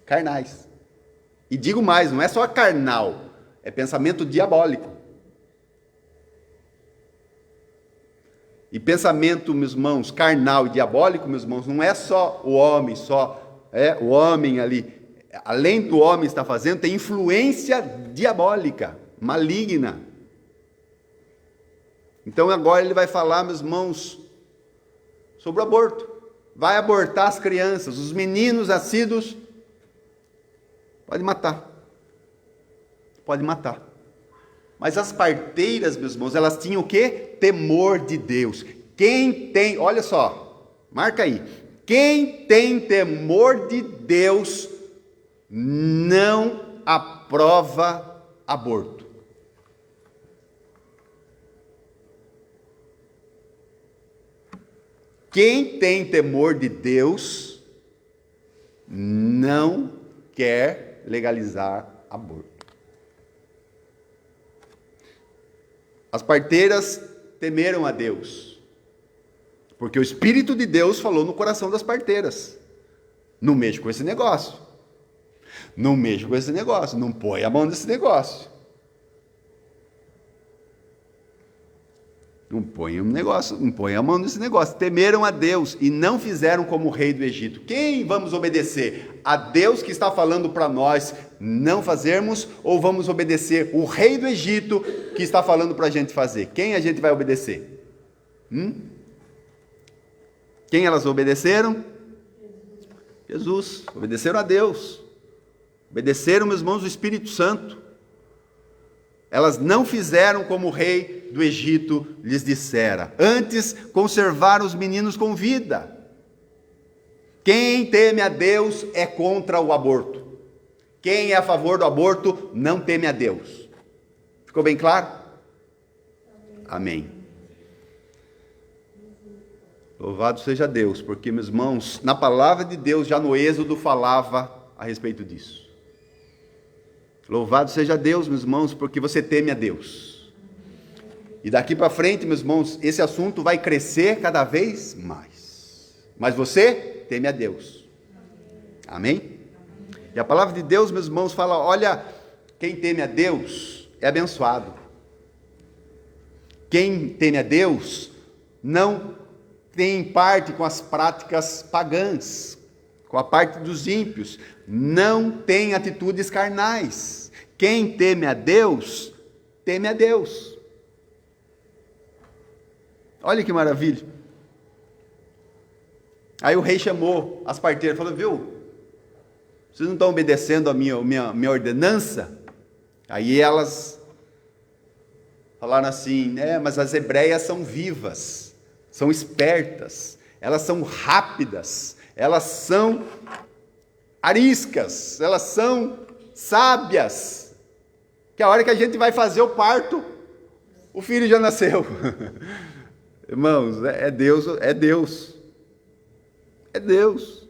S3: carnais. E digo mais, não é só carnal, é pensamento diabólico. E pensamento, meus irmãos, carnal e diabólico, meus irmãos, não é só o homem, o homem ali. Além do homem estar fazendo, tem influência diabólica, maligna. Então agora ele vai falar, meus irmãos, sobre o aborto. Vai abortar as crianças, os meninos nascidos, pode matar. Pode matar. Mas as parteiras, meus irmãos, elas tinham o quê? Temor de Deus. Quem tem, olha só, marca aí. Quem tem temor de Deus não aprova aborto. Quem tem temor de Deus não quer legalizar aborto. As parteiras temeram a Deus, porque o Espírito de Deus falou no coração das parteiras: não mexa com esse negócio, não mexa com esse negócio, não põe a mão nesse negócio. Não põe a mão nesse negócio. Temeram a Deus e não fizeram como o rei do Egito. Quem vamos obedecer? A Deus que está falando para nós não fazermos, ou vamos obedecer o rei do Egito que está falando para a gente fazer? Quem a gente vai obedecer? Quem elas obedeceram? Jesus. Obedeceram a Deus. Obedeceram, meus irmãos, o Espírito Santo. Elas não fizeram como o rei do Egito lhes dissera. Antes, conservaram os meninos com vida. Quem teme a Deus é contra o aborto. Quem é a favor do aborto não teme a Deus. Ficou bem claro? Amém. Louvado seja Deus, porque, meus irmãos, na palavra de Deus, já no Êxodo falava a respeito disso. Louvado seja Deus, meus irmãos, porque você teme a Deus. E daqui para frente, meus irmãos, esse assunto vai crescer cada vez mais. Mas você teme a Deus. Amém? E a palavra de Deus, meus irmãos, fala: olha, quem teme a Deus é abençoado. Quem teme a Deus não tem parte com as práticas pagãs, com a parte dos ímpios, não tem atitudes carnais. Quem teme a Deus, teme a Deus. Olha que maravilha. Aí o rei chamou as parteiras e falou: viu, vocês não estão obedecendo a minha ordenança? Aí elas falaram assim: mas as hebreias são vivas, são espertas, elas são rápidas, elas são ariscas, elas são sábias, que a hora que a gente vai fazer o parto, o filho já nasceu. Irmãos, é Deus, é Deus, é Deus,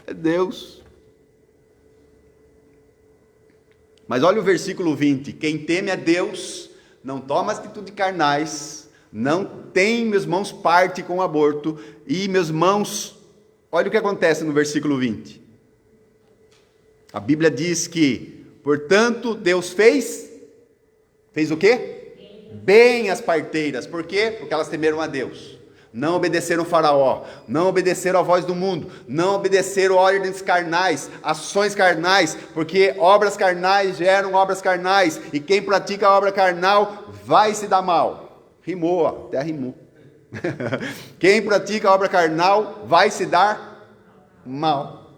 S3: é Deus. Mas olha o versículo 20: quem teme a Deus não toma atitudes carnais, não tem, meus irmãos, parte com o aborto. E, meus irmãos, olha o que acontece no versículo 20. A Bíblia diz que, portanto, Deus fez o quê? Bem as parteiras. Por quê? Porque elas temeram a Deus. Não obedeceram o faraó, não obedeceram a voz do mundo, não obedeceram ordens carnais, ações carnais, porque obras carnais geram obras carnais, e quem pratica a obra carnal vai se dar mal. Rimou, até rimou. Quem pratica a obra carnal vai se dar mal.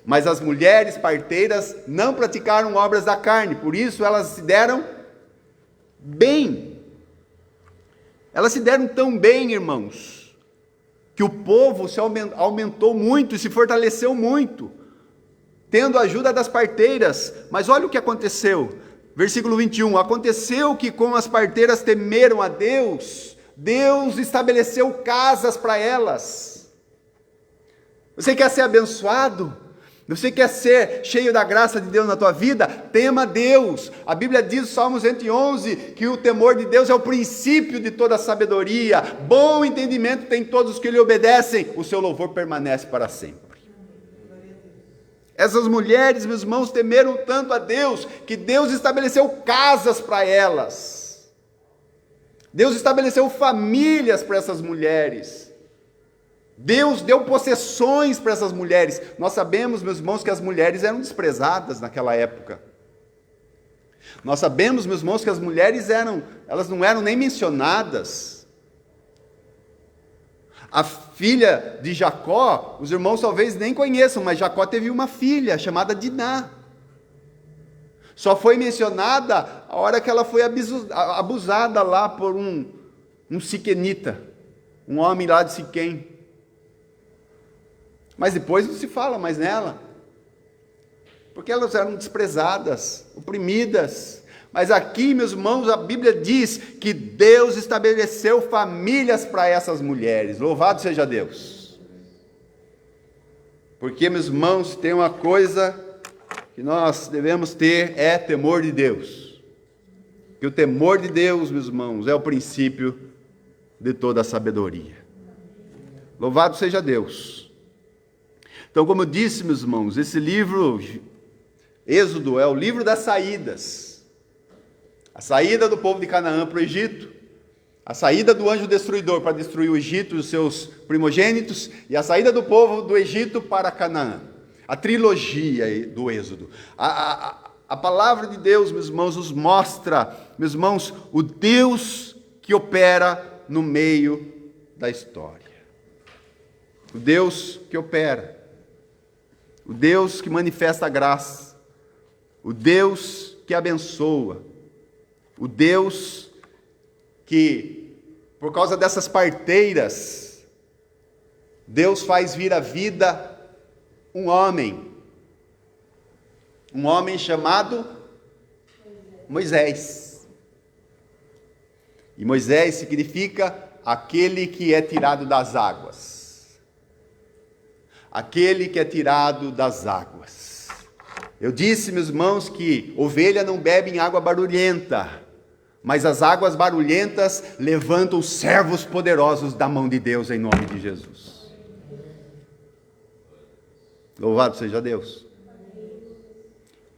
S3: Mas as mulheres parteiras não praticaram obras da carne, por isso elas se deram bem. Elas se deram tão bem, irmãos, que o povo se aumentou muito e se fortaleceu muito, tendo a ajuda das parteiras. Mas olha o que aconteceu, versículo 21, aconteceu que como as parteiras temeram a Deus, Deus estabeleceu casas para elas. Você quer ser abençoado? Você quer ser cheio da graça de Deus na tua vida? Tema Deus. A Bíblia diz, Salmos 111, que o temor de Deus é o princípio de toda sabedoria. Bom entendimento tem todos os que lhe obedecem. O seu louvor permanece para sempre. Essas mulheres, meus irmãos, temeram tanto a Deus, que Deus estabeleceu casas para elas. Deus estabeleceu famílias para essas mulheres. Deus deu possessões para essas mulheres. Nós sabemos, meus irmãos, que as mulheres eram desprezadas naquela época. Nós sabemos, meus irmãos, que as mulheres elas não eram nem mencionadas. A filha de Jacó, os irmãos talvez nem conheçam, mas Jacó teve uma filha chamada Diná. Só foi mencionada a hora que ela foi abusada lá por um siquenita, um homem lá de Siquém. Mas depois não se fala mais nela, porque elas eram desprezadas, oprimidas. Mas aqui, meus irmãos, a Bíblia diz que Deus estabeleceu famílias para essas mulheres. Louvado seja Deus. Porque, meus irmãos, tem uma coisa que nós devemos ter, é temor de Deus. Que o temor de Deus, meus irmãos, é o princípio de toda a sabedoria. Louvado seja Deus. Então, como eu disse, meus irmãos, esse livro, Êxodo, é o livro das saídas. A saída do povo de Canaã para o Egito, a saída do anjo destruidor para destruir o Egito e os seus primogênitos, e a saída do povo do Egito para Canaã. A trilogia do Êxodo. A palavra de Deus, meus irmãos, nos mostra, meus irmãos, o Deus que opera no meio da história. O Deus que opera. O Deus que manifesta a graça, o Deus que abençoa, o Deus que, por causa dessas parteiras, Deus faz vir à vida um homem chamado Moisés. E Moisés significa aquele que é tirado das águas. Aquele que é tirado das águas. Eu disse, meus irmãos, que ovelha não bebe em água barulhenta, mas as águas barulhentas levantam os servos poderosos da mão de Deus, em nome de Jesus. Louvado seja Deus.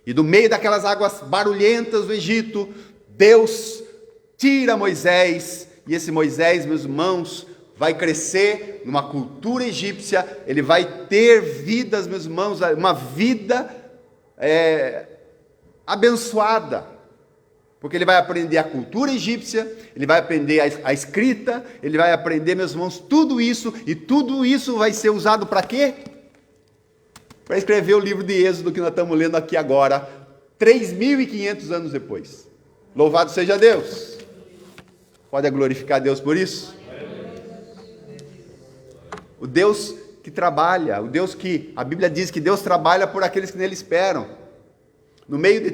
S3: E do meio daquelas águas barulhentas do Egito, Deus tira Moisés, e esse Moisés, meus irmãos, vai crescer numa cultura egípcia, ele vai ter vidas, meus irmãos, uma vida abençoada, porque ele vai aprender a cultura egípcia, ele vai aprender a escrita, ele vai aprender, meus irmãos, tudo isso, e tudo isso vai ser usado para quê? Para escrever o livro de Êxodo que nós estamos lendo aqui agora, 3.500 anos depois. Louvado seja Deus. Pode glorificar Deus por isso? O Deus que trabalha, o Deus que, a Bíblia diz que Deus trabalha por aqueles que nele esperam. No meio de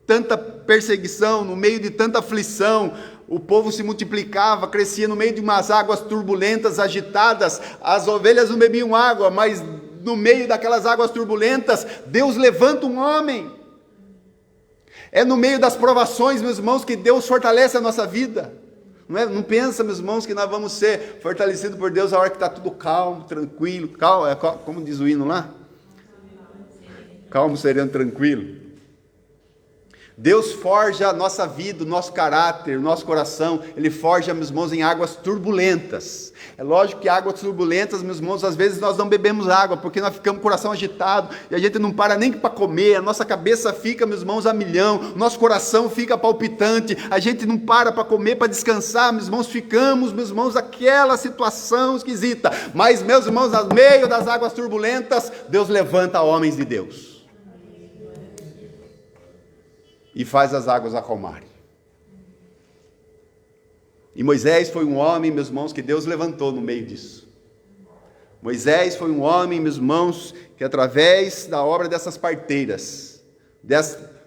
S3: tanta perseguição, no meio de tanta aflição, o povo se multiplicava, crescia no meio de umas águas turbulentas, agitadas, as ovelhas não bebiam água, mas no meio daquelas águas turbulentas, Deus levanta um homem. É no meio das provações, meus irmãos, que Deus fortalece a nossa vida. Não pensa, meus irmãos, que nós vamos ser fortalecidos por Deus a hora que está tudo calmo, tranquilo, como diz o hino lá? Calmo, sereno, tranquilo. Deus forja a nossa vida, o nosso caráter, o nosso coração. Ele forja, meus irmãos, em águas turbulentas. É lógico que águas turbulentas, meus irmãos, às vezes nós não bebemos água, porque nós ficamos com o coração agitado, e a gente não para nem para comer, a nossa cabeça fica, meus irmãos, a milhão, o nosso coração fica palpitante, a gente não para comer, para descansar, meus irmãos, ficamos, meus irmãos, naquela situação esquisita. Mas, meus irmãos, no meio das águas turbulentas, Deus levanta homens de Deus e faz as águas acalmarem. E Moisés foi um homem, meus irmãos, que Deus levantou no meio disso. Moisés foi um homem, meus irmãos, que através da obra dessas parteiras,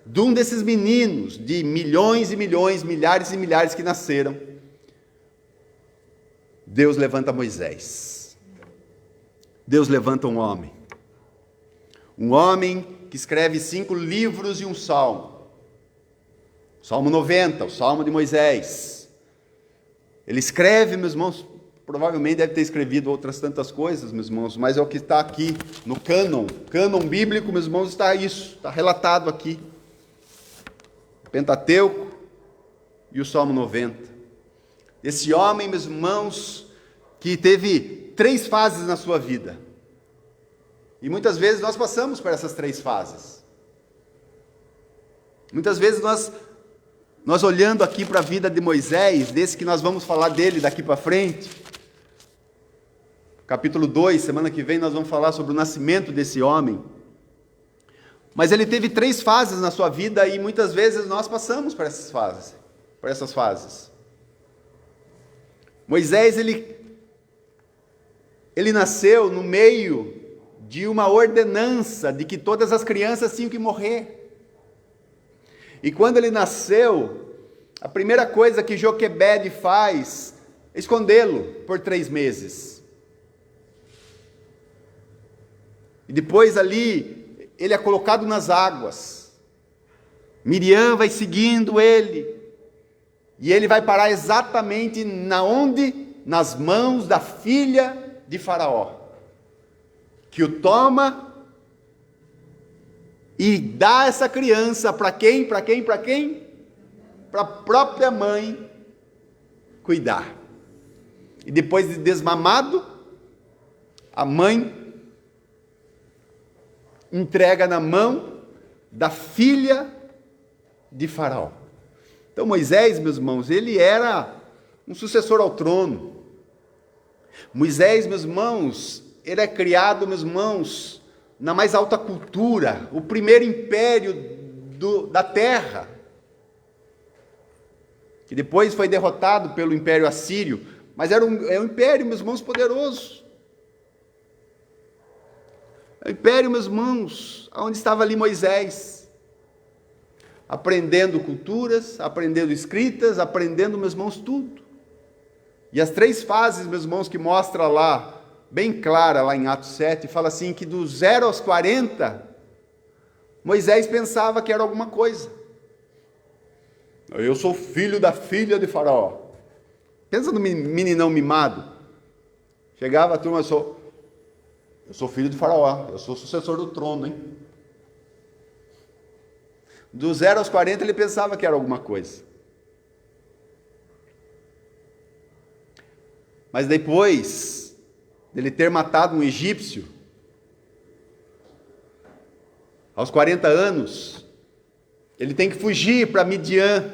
S3: de um desses meninos, de milhões e milhões, milhares e milhares que nasceram, Deus levanta Moisés. Deus levanta um homem que escreve 5 livros e um salmo. Salmo 90, o Salmo de Moisés. Ele escreve, meus irmãos, provavelmente deve ter escrevido outras tantas coisas, meus irmãos, mas é o que está aqui no cânon bíblico, meus irmãos, está isso, está relatado aqui. O Pentateuco e o Salmo 90. Esse homem, meus irmãos, que teve 3 fases na sua vida. E muitas vezes nós passamos por essas 3 fases. Muitas vezes nós olhando aqui para a vida de Moisés, desse que nós vamos falar dele daqui para frente, capítulo 2, semana que vem nós vamos falar sobre o nascimento desse homem, mas ele teve 3 fases na sua vida e muitas vezes nós passamos por essas fases. Moisés, ele nasceu no meio de uma ordenança de que todas as crianças tinham que morrer. E quando ele nasceu, a primeira coisa que Joquebede faz é escondê-lo por 3 meses. E depois ali, ele é colocado nas águas. Miriam vai seguindo ele. E ele vai parar exatamente onde? Nas mãos da filha de Faraó, que o toma e dá essa criança para quem? Para a própria mãe cuidar. E depois de desmamado, a mãe entrega na mão da filha de Faraó. Então Moisés, meus irmãos, ele era um sucessor ao trono. Moisés, meus irmãos, ele é criado, meus irmãos, na mais alta cultura, o primeiro império da terra, que depois foi derrotado pelo Império Assírio, mas era um império, meus irmãos, poderoso. É o império, meus irmãos, onde estava ali Moisés, aprendendo culturas, aprendendo escritas, aprendendo, meus irmãos, tudo. E as 3 fases, meus irmãos, que mostra lá, bem clara lá em Atos 7, fala assim que do 0 aos 40, Moisés pensava que era alguma coisa. Eu sou filho da filha de Faraó. Pensa no meninão mimado. Chegava a turma, eu sou filho de Faraó, eu sou sucessor do trono, hein? Do 0 aos 40 ele pensava que era alguma coisa. Mas depois dele ter matado um egípcio, aos 40 anos, ele tem que fugir para Midian.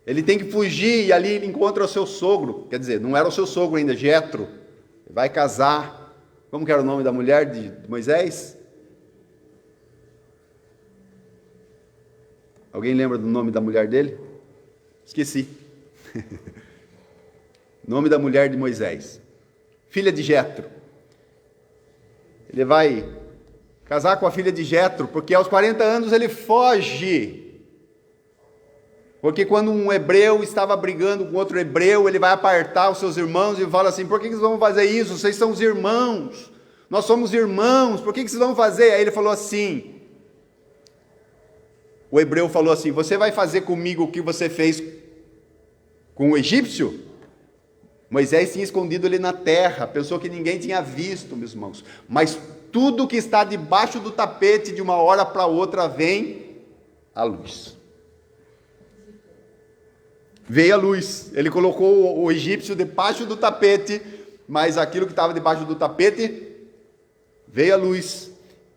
S3: Ele tem que fugir e ali ele encontra o seu sogro, quer dizer, não era o seu sogro ainda, Jetro, vai casar. Como que era o nome da mulher de Moisés? Alguém lembra do nome da mulher dele? Esqueci. Nome da mulher de Moisés. Filha de Jetro. Ele vai casar com a filha de Jetro, porque aos 40 anos ele foge. Porque quando um hebreu estava brigando com outro hebreu, ele vai apartar os seus irmãos e fala assim: por que vocês vão fazer isso? Vocês são os irmãos. Nós somos irmãos, por que vocês vão fazer? Aí ele falou assim, o hebreu falou assim: você vai fazer comigo o que você fez com o egípcio? Moisés tinha escondido ele na terra, pensou que ninguém tinha visto, meus irmãos, mas tudo que está debaixo do tapete, de uma hora para outra vem a luz. Veio a luz. Ele colocou o egípcio debaixo do tapete, mas aquilo que estava debaixo do tapete, veio a luz.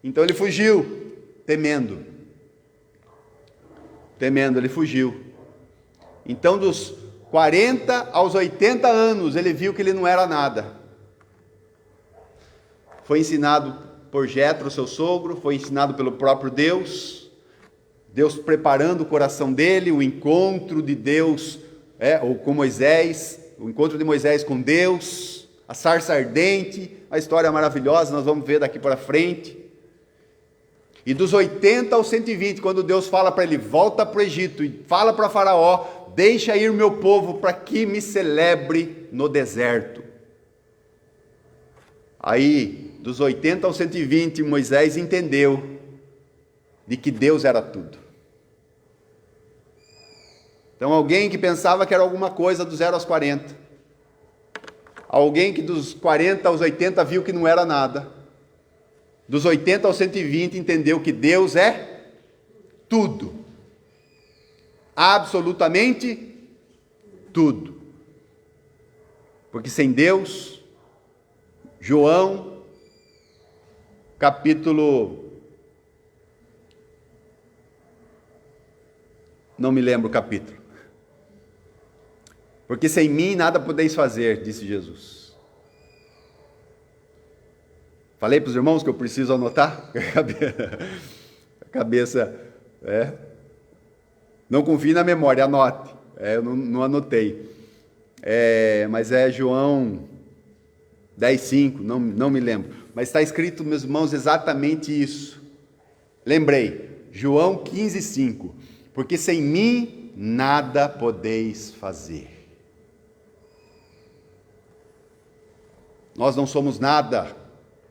S3: Então ele fugiu, temendo. Temendo, ele fugiu. Então dos 40 aos 80 anos, ele viu que ele não era nada. Foi ensinado por Jetro, seu sogro, foi ensinado pelo próprio Deus. Deus preparando o coração dele, o encontro de Deus, ou com Moisés, o encontro de Moisés com Deus, a sarça ardente, a história maravilhosa, nós vamos ver daqui para frente. E dos 80 aos 120, quando Deus fala para ele, volta para o Egito e fala para Faraó, deixa ir meu povo para que me celebre no deserto. Aí, dos 80 aos 120, Moisés entendeu de que Deus era tudo. Então, alguém que pensava que era alguma coisa do 0 aos 40, alguém que dos 40 aos 80 viu que não era nada, dos 80 aos 120 entendeu que Deus é tudo, absolutamente tudo, porque sem Deus, João, capítulo, não me lembro o capítulo, porque sem mim nada podeis fazer, disse Jesus. Falei para os irmãos que eu preciso anotar? A cabeça, não confie na memória, anote. Eu não anotei. Mas é João 10:5, não me lembro. Mas está escrito, meus irmãos, exatamente isso. Lembrei, João 15:5. Porque sem mim nada podeis fazer. Nós não somos nada,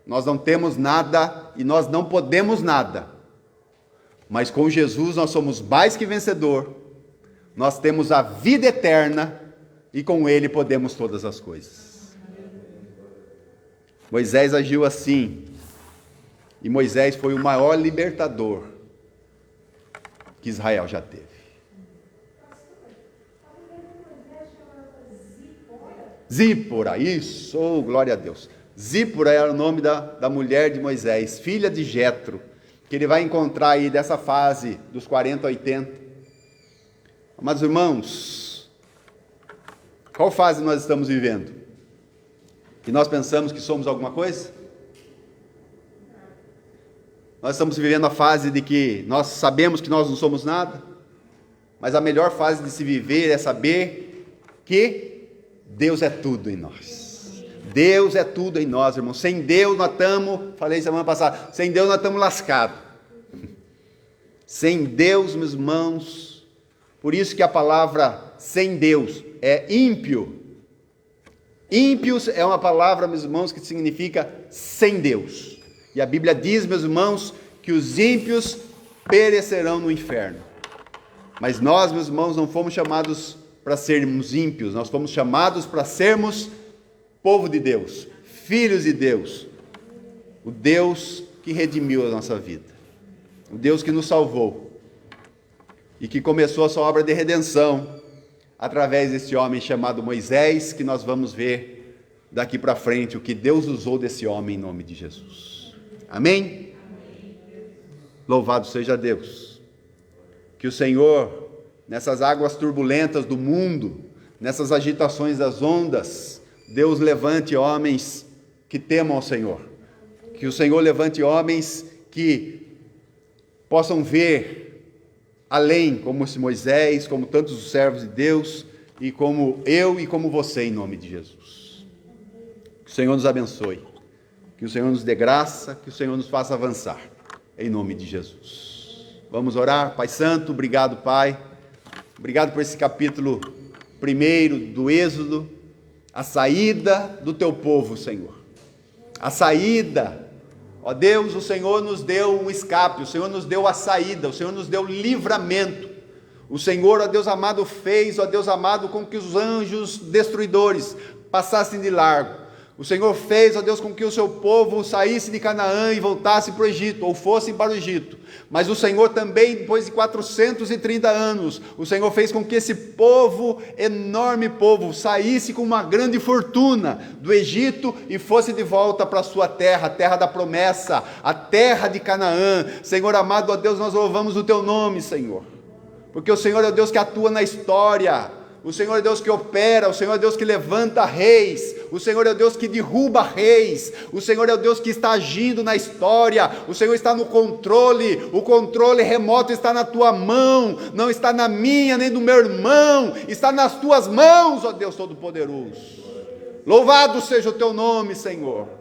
S3: nós não temos nada e nós não podemos nada. Mas com Jesus nós somos mais que vencedor, nós temos a vida eterna e com Ele podemos todas as coisas. Moisés agiu assim, e Moisés foi o maior libertador que Israel já teve. Zípora, isso, glória a Deus. Zípora era o nome da mulher de Moisés, filha de Jetro, que ele vai encontrar aí dessa fase dos 40 a 80. Amados irmãos, qual fase nós estamos vivendo? Que nós pensamos que somos alguma coisa? Nós estamos vivendo a fase de que nós sabemos que nós não somos nada, mas a melhor fase de se viver é saber que Deus é tudo em nós. Deus é tudo em nós, irmãos. Sem Deus nós estamos, falei semana passada, sem Deus nós estamos lascados. Sem Deus, meus irmãos, por isso que a palavra sem Deus é ímpio. Ímpios é uma palavra, meus irmãos, que significa sem Deus. E a Bíblia diz, meus irmãos, que os ímpios perecerão no inferno. Mas nós, meus irmãos, não fomos chamados para sermos ímpios, nós fomos chamados para sermos povo de Deus, filhos de Deus, o Deus que redimiu a nossa vida, o Deus que nos salvou e que começou a sua obra de redenção através desse homem chamado Moisés, que nós vamos ver daqui para frente o que Deus usou desse homem em nome de Jesus. Amém? Louvado seja Deus. Que o Senhor, nessas águas turbulentas do mundo, nessas agitações das ondas, Deus levante homens que temam ao Senhor. Que o Senhor levante homens que possam ver além, como esse Moisés, como tantos os servos de Deus, e como eu e como você, em nome de Jesus. Que o Senhor nos abençoe, que o Senhor nos dê graça, que o Senhor nos faça avançar, em nome de Jesus. Vamos orar. Pai Santo, obrigado, Pai. Obrigado por esse capítulo 1 do Êxodo, a saída do teu povo, Senhor. A saída, ó Deus, o Senhor nos deu um escape, o Senhor nos deu a saída, o Senhor nos deu livramento. O Senhor, ó Deus amado, fez, ó Deus amado, com que os anjos destruidores passassem de largo. O Senhor fez, ó Deus, com que o seu povo saísse de Canaã e voltasse para o Egito, ou fossem para o Egito. Mas o Senhor também, depois de 430 anos, o Senhor fez com que esse povo, enorme povo, saísse com uma grande fortuna do Egito e fosse de volta para a sua terra, a terra da promessa, a terra de Canaã. Senhor amado, ó Deus, nós louvamos o teu nome, Senhor, porque o Senhor é o Deus que atua na história. O Senhor é Deus que opera, o Senhor é Deus que levanta reis, o Senhor é Deus que derruba reis, o Senhor é o Deus que está agindo na história, o Senhor está no controle, o controle remoto está na tua mão, não está na minha nem do meu irmão, está nas tuas mãos, ó Deus Todo-Poderoso. Louvado seja o teu nome, Senhor.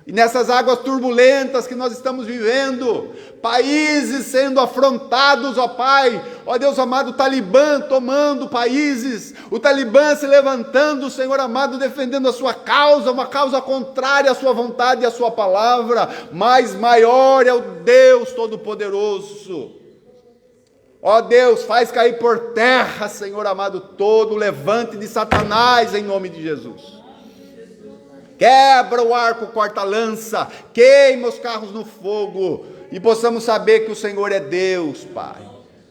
S3: E nessas águas turbulentas que nós estamos vivendo, países sendo afrontados, ó Pai, ó Deus amado, o Talibã tomando países, o Talibã se levantando, Senhor amado, defendendo a sua causa, uma causa contrária à sua vontade e à sua palavra, mas maior é o Deus Todo-Poderoso. Ó Deus, faz cair por terra, Senhor amado, todo o levante de Satanás em nome de Jesus. Quebra o arco, corta a lança, queima os carros no fogo, e possamos saber que o Senhor é Deus, Pai.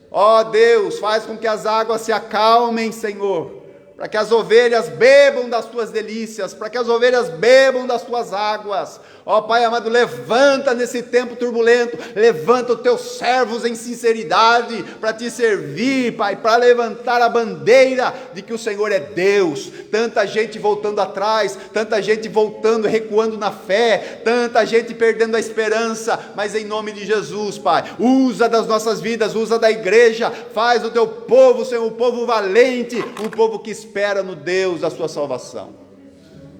S3: Ó Deus, faz com que as águas se acalmem, Senhor, para que as ovelhas bebam das tuas delícias, para que as ovelhas bebam das tuas águas. Ó Pai amado, levanta nesse tempo turbulento, levanta os teus servos em sinceridade, para te servir, Pai, para levantar a bandeira de que o Senhor é Deus. Tanta gente voltando atrás, tanta gente voltando, recuando na fé, tanta gente perdendo a esperança, mas em nome de Jesus, Pai, usa das nossas vidas, usa da igreja, faz o teu povo, Senhor, um povo valente, um povo que espera no Deus da sua salvação.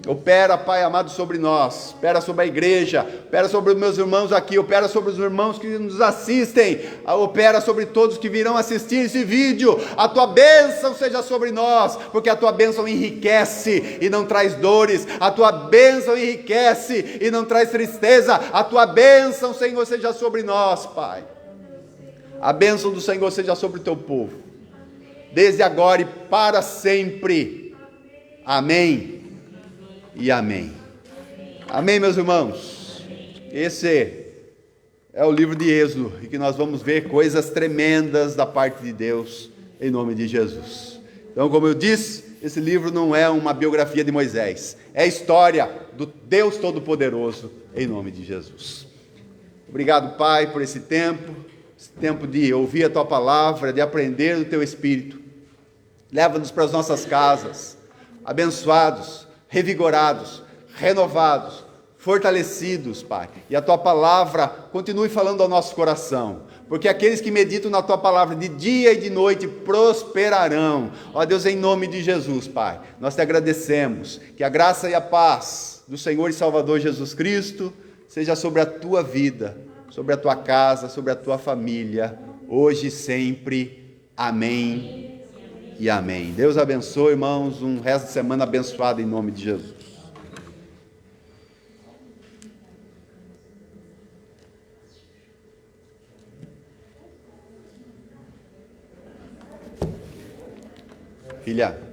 S3: Opera, Pai amado, sobre nós, opera sobre a igreja, opera sobre os meus irmãos aqui, opera sobre os irmãos que nos assistem, opera sobre todos que virão assistir esse vídeo. A tua bênção seja sobre nós, porque a tua bênção enriquece e não traz dores, a tua bênção enriquece e não traz tristeza, a tua bênção, Senhor, seja sobre nós, Pai. A bênção do Senhor seja sobre o teu povo, desde agora e para sempre. Amém. E amém. Amém, meus irmãos. Esse é o livro de Êxodo, e que nós vamos ver coisas tremendas da parte de Deus, em nome de Jesus. Então, como eu disse, esse livro não é uma biografia de Moisés, é a história do Deus Todo-Poderoso, em nome de Jesus. Obrigado, Pai, por esse tempo de ouvir a Tua Palavra, de aprender do Teu Espírito. Leva-nos para as nossas casas, abençoados, revigorados, renovados, fortalecidos, Pai, e a Tua Palavra continue falando ao nosso coração, porque aqueles que meditam na Tua Palavra de dia e de noite prosperarão. Ó Deus, em nome de Jesus, Pai, nós Te agradecemos, que a graça e a paz do Senhor e Salvador Jesus Cristo seja sobre a Tua vida, sobre a Tua casa, sobre a Tua família, hoje e sempre. Amém. E amém. Deus abençoe, irmãos, um resto de semana abençoado em nome de Jesus. Filha.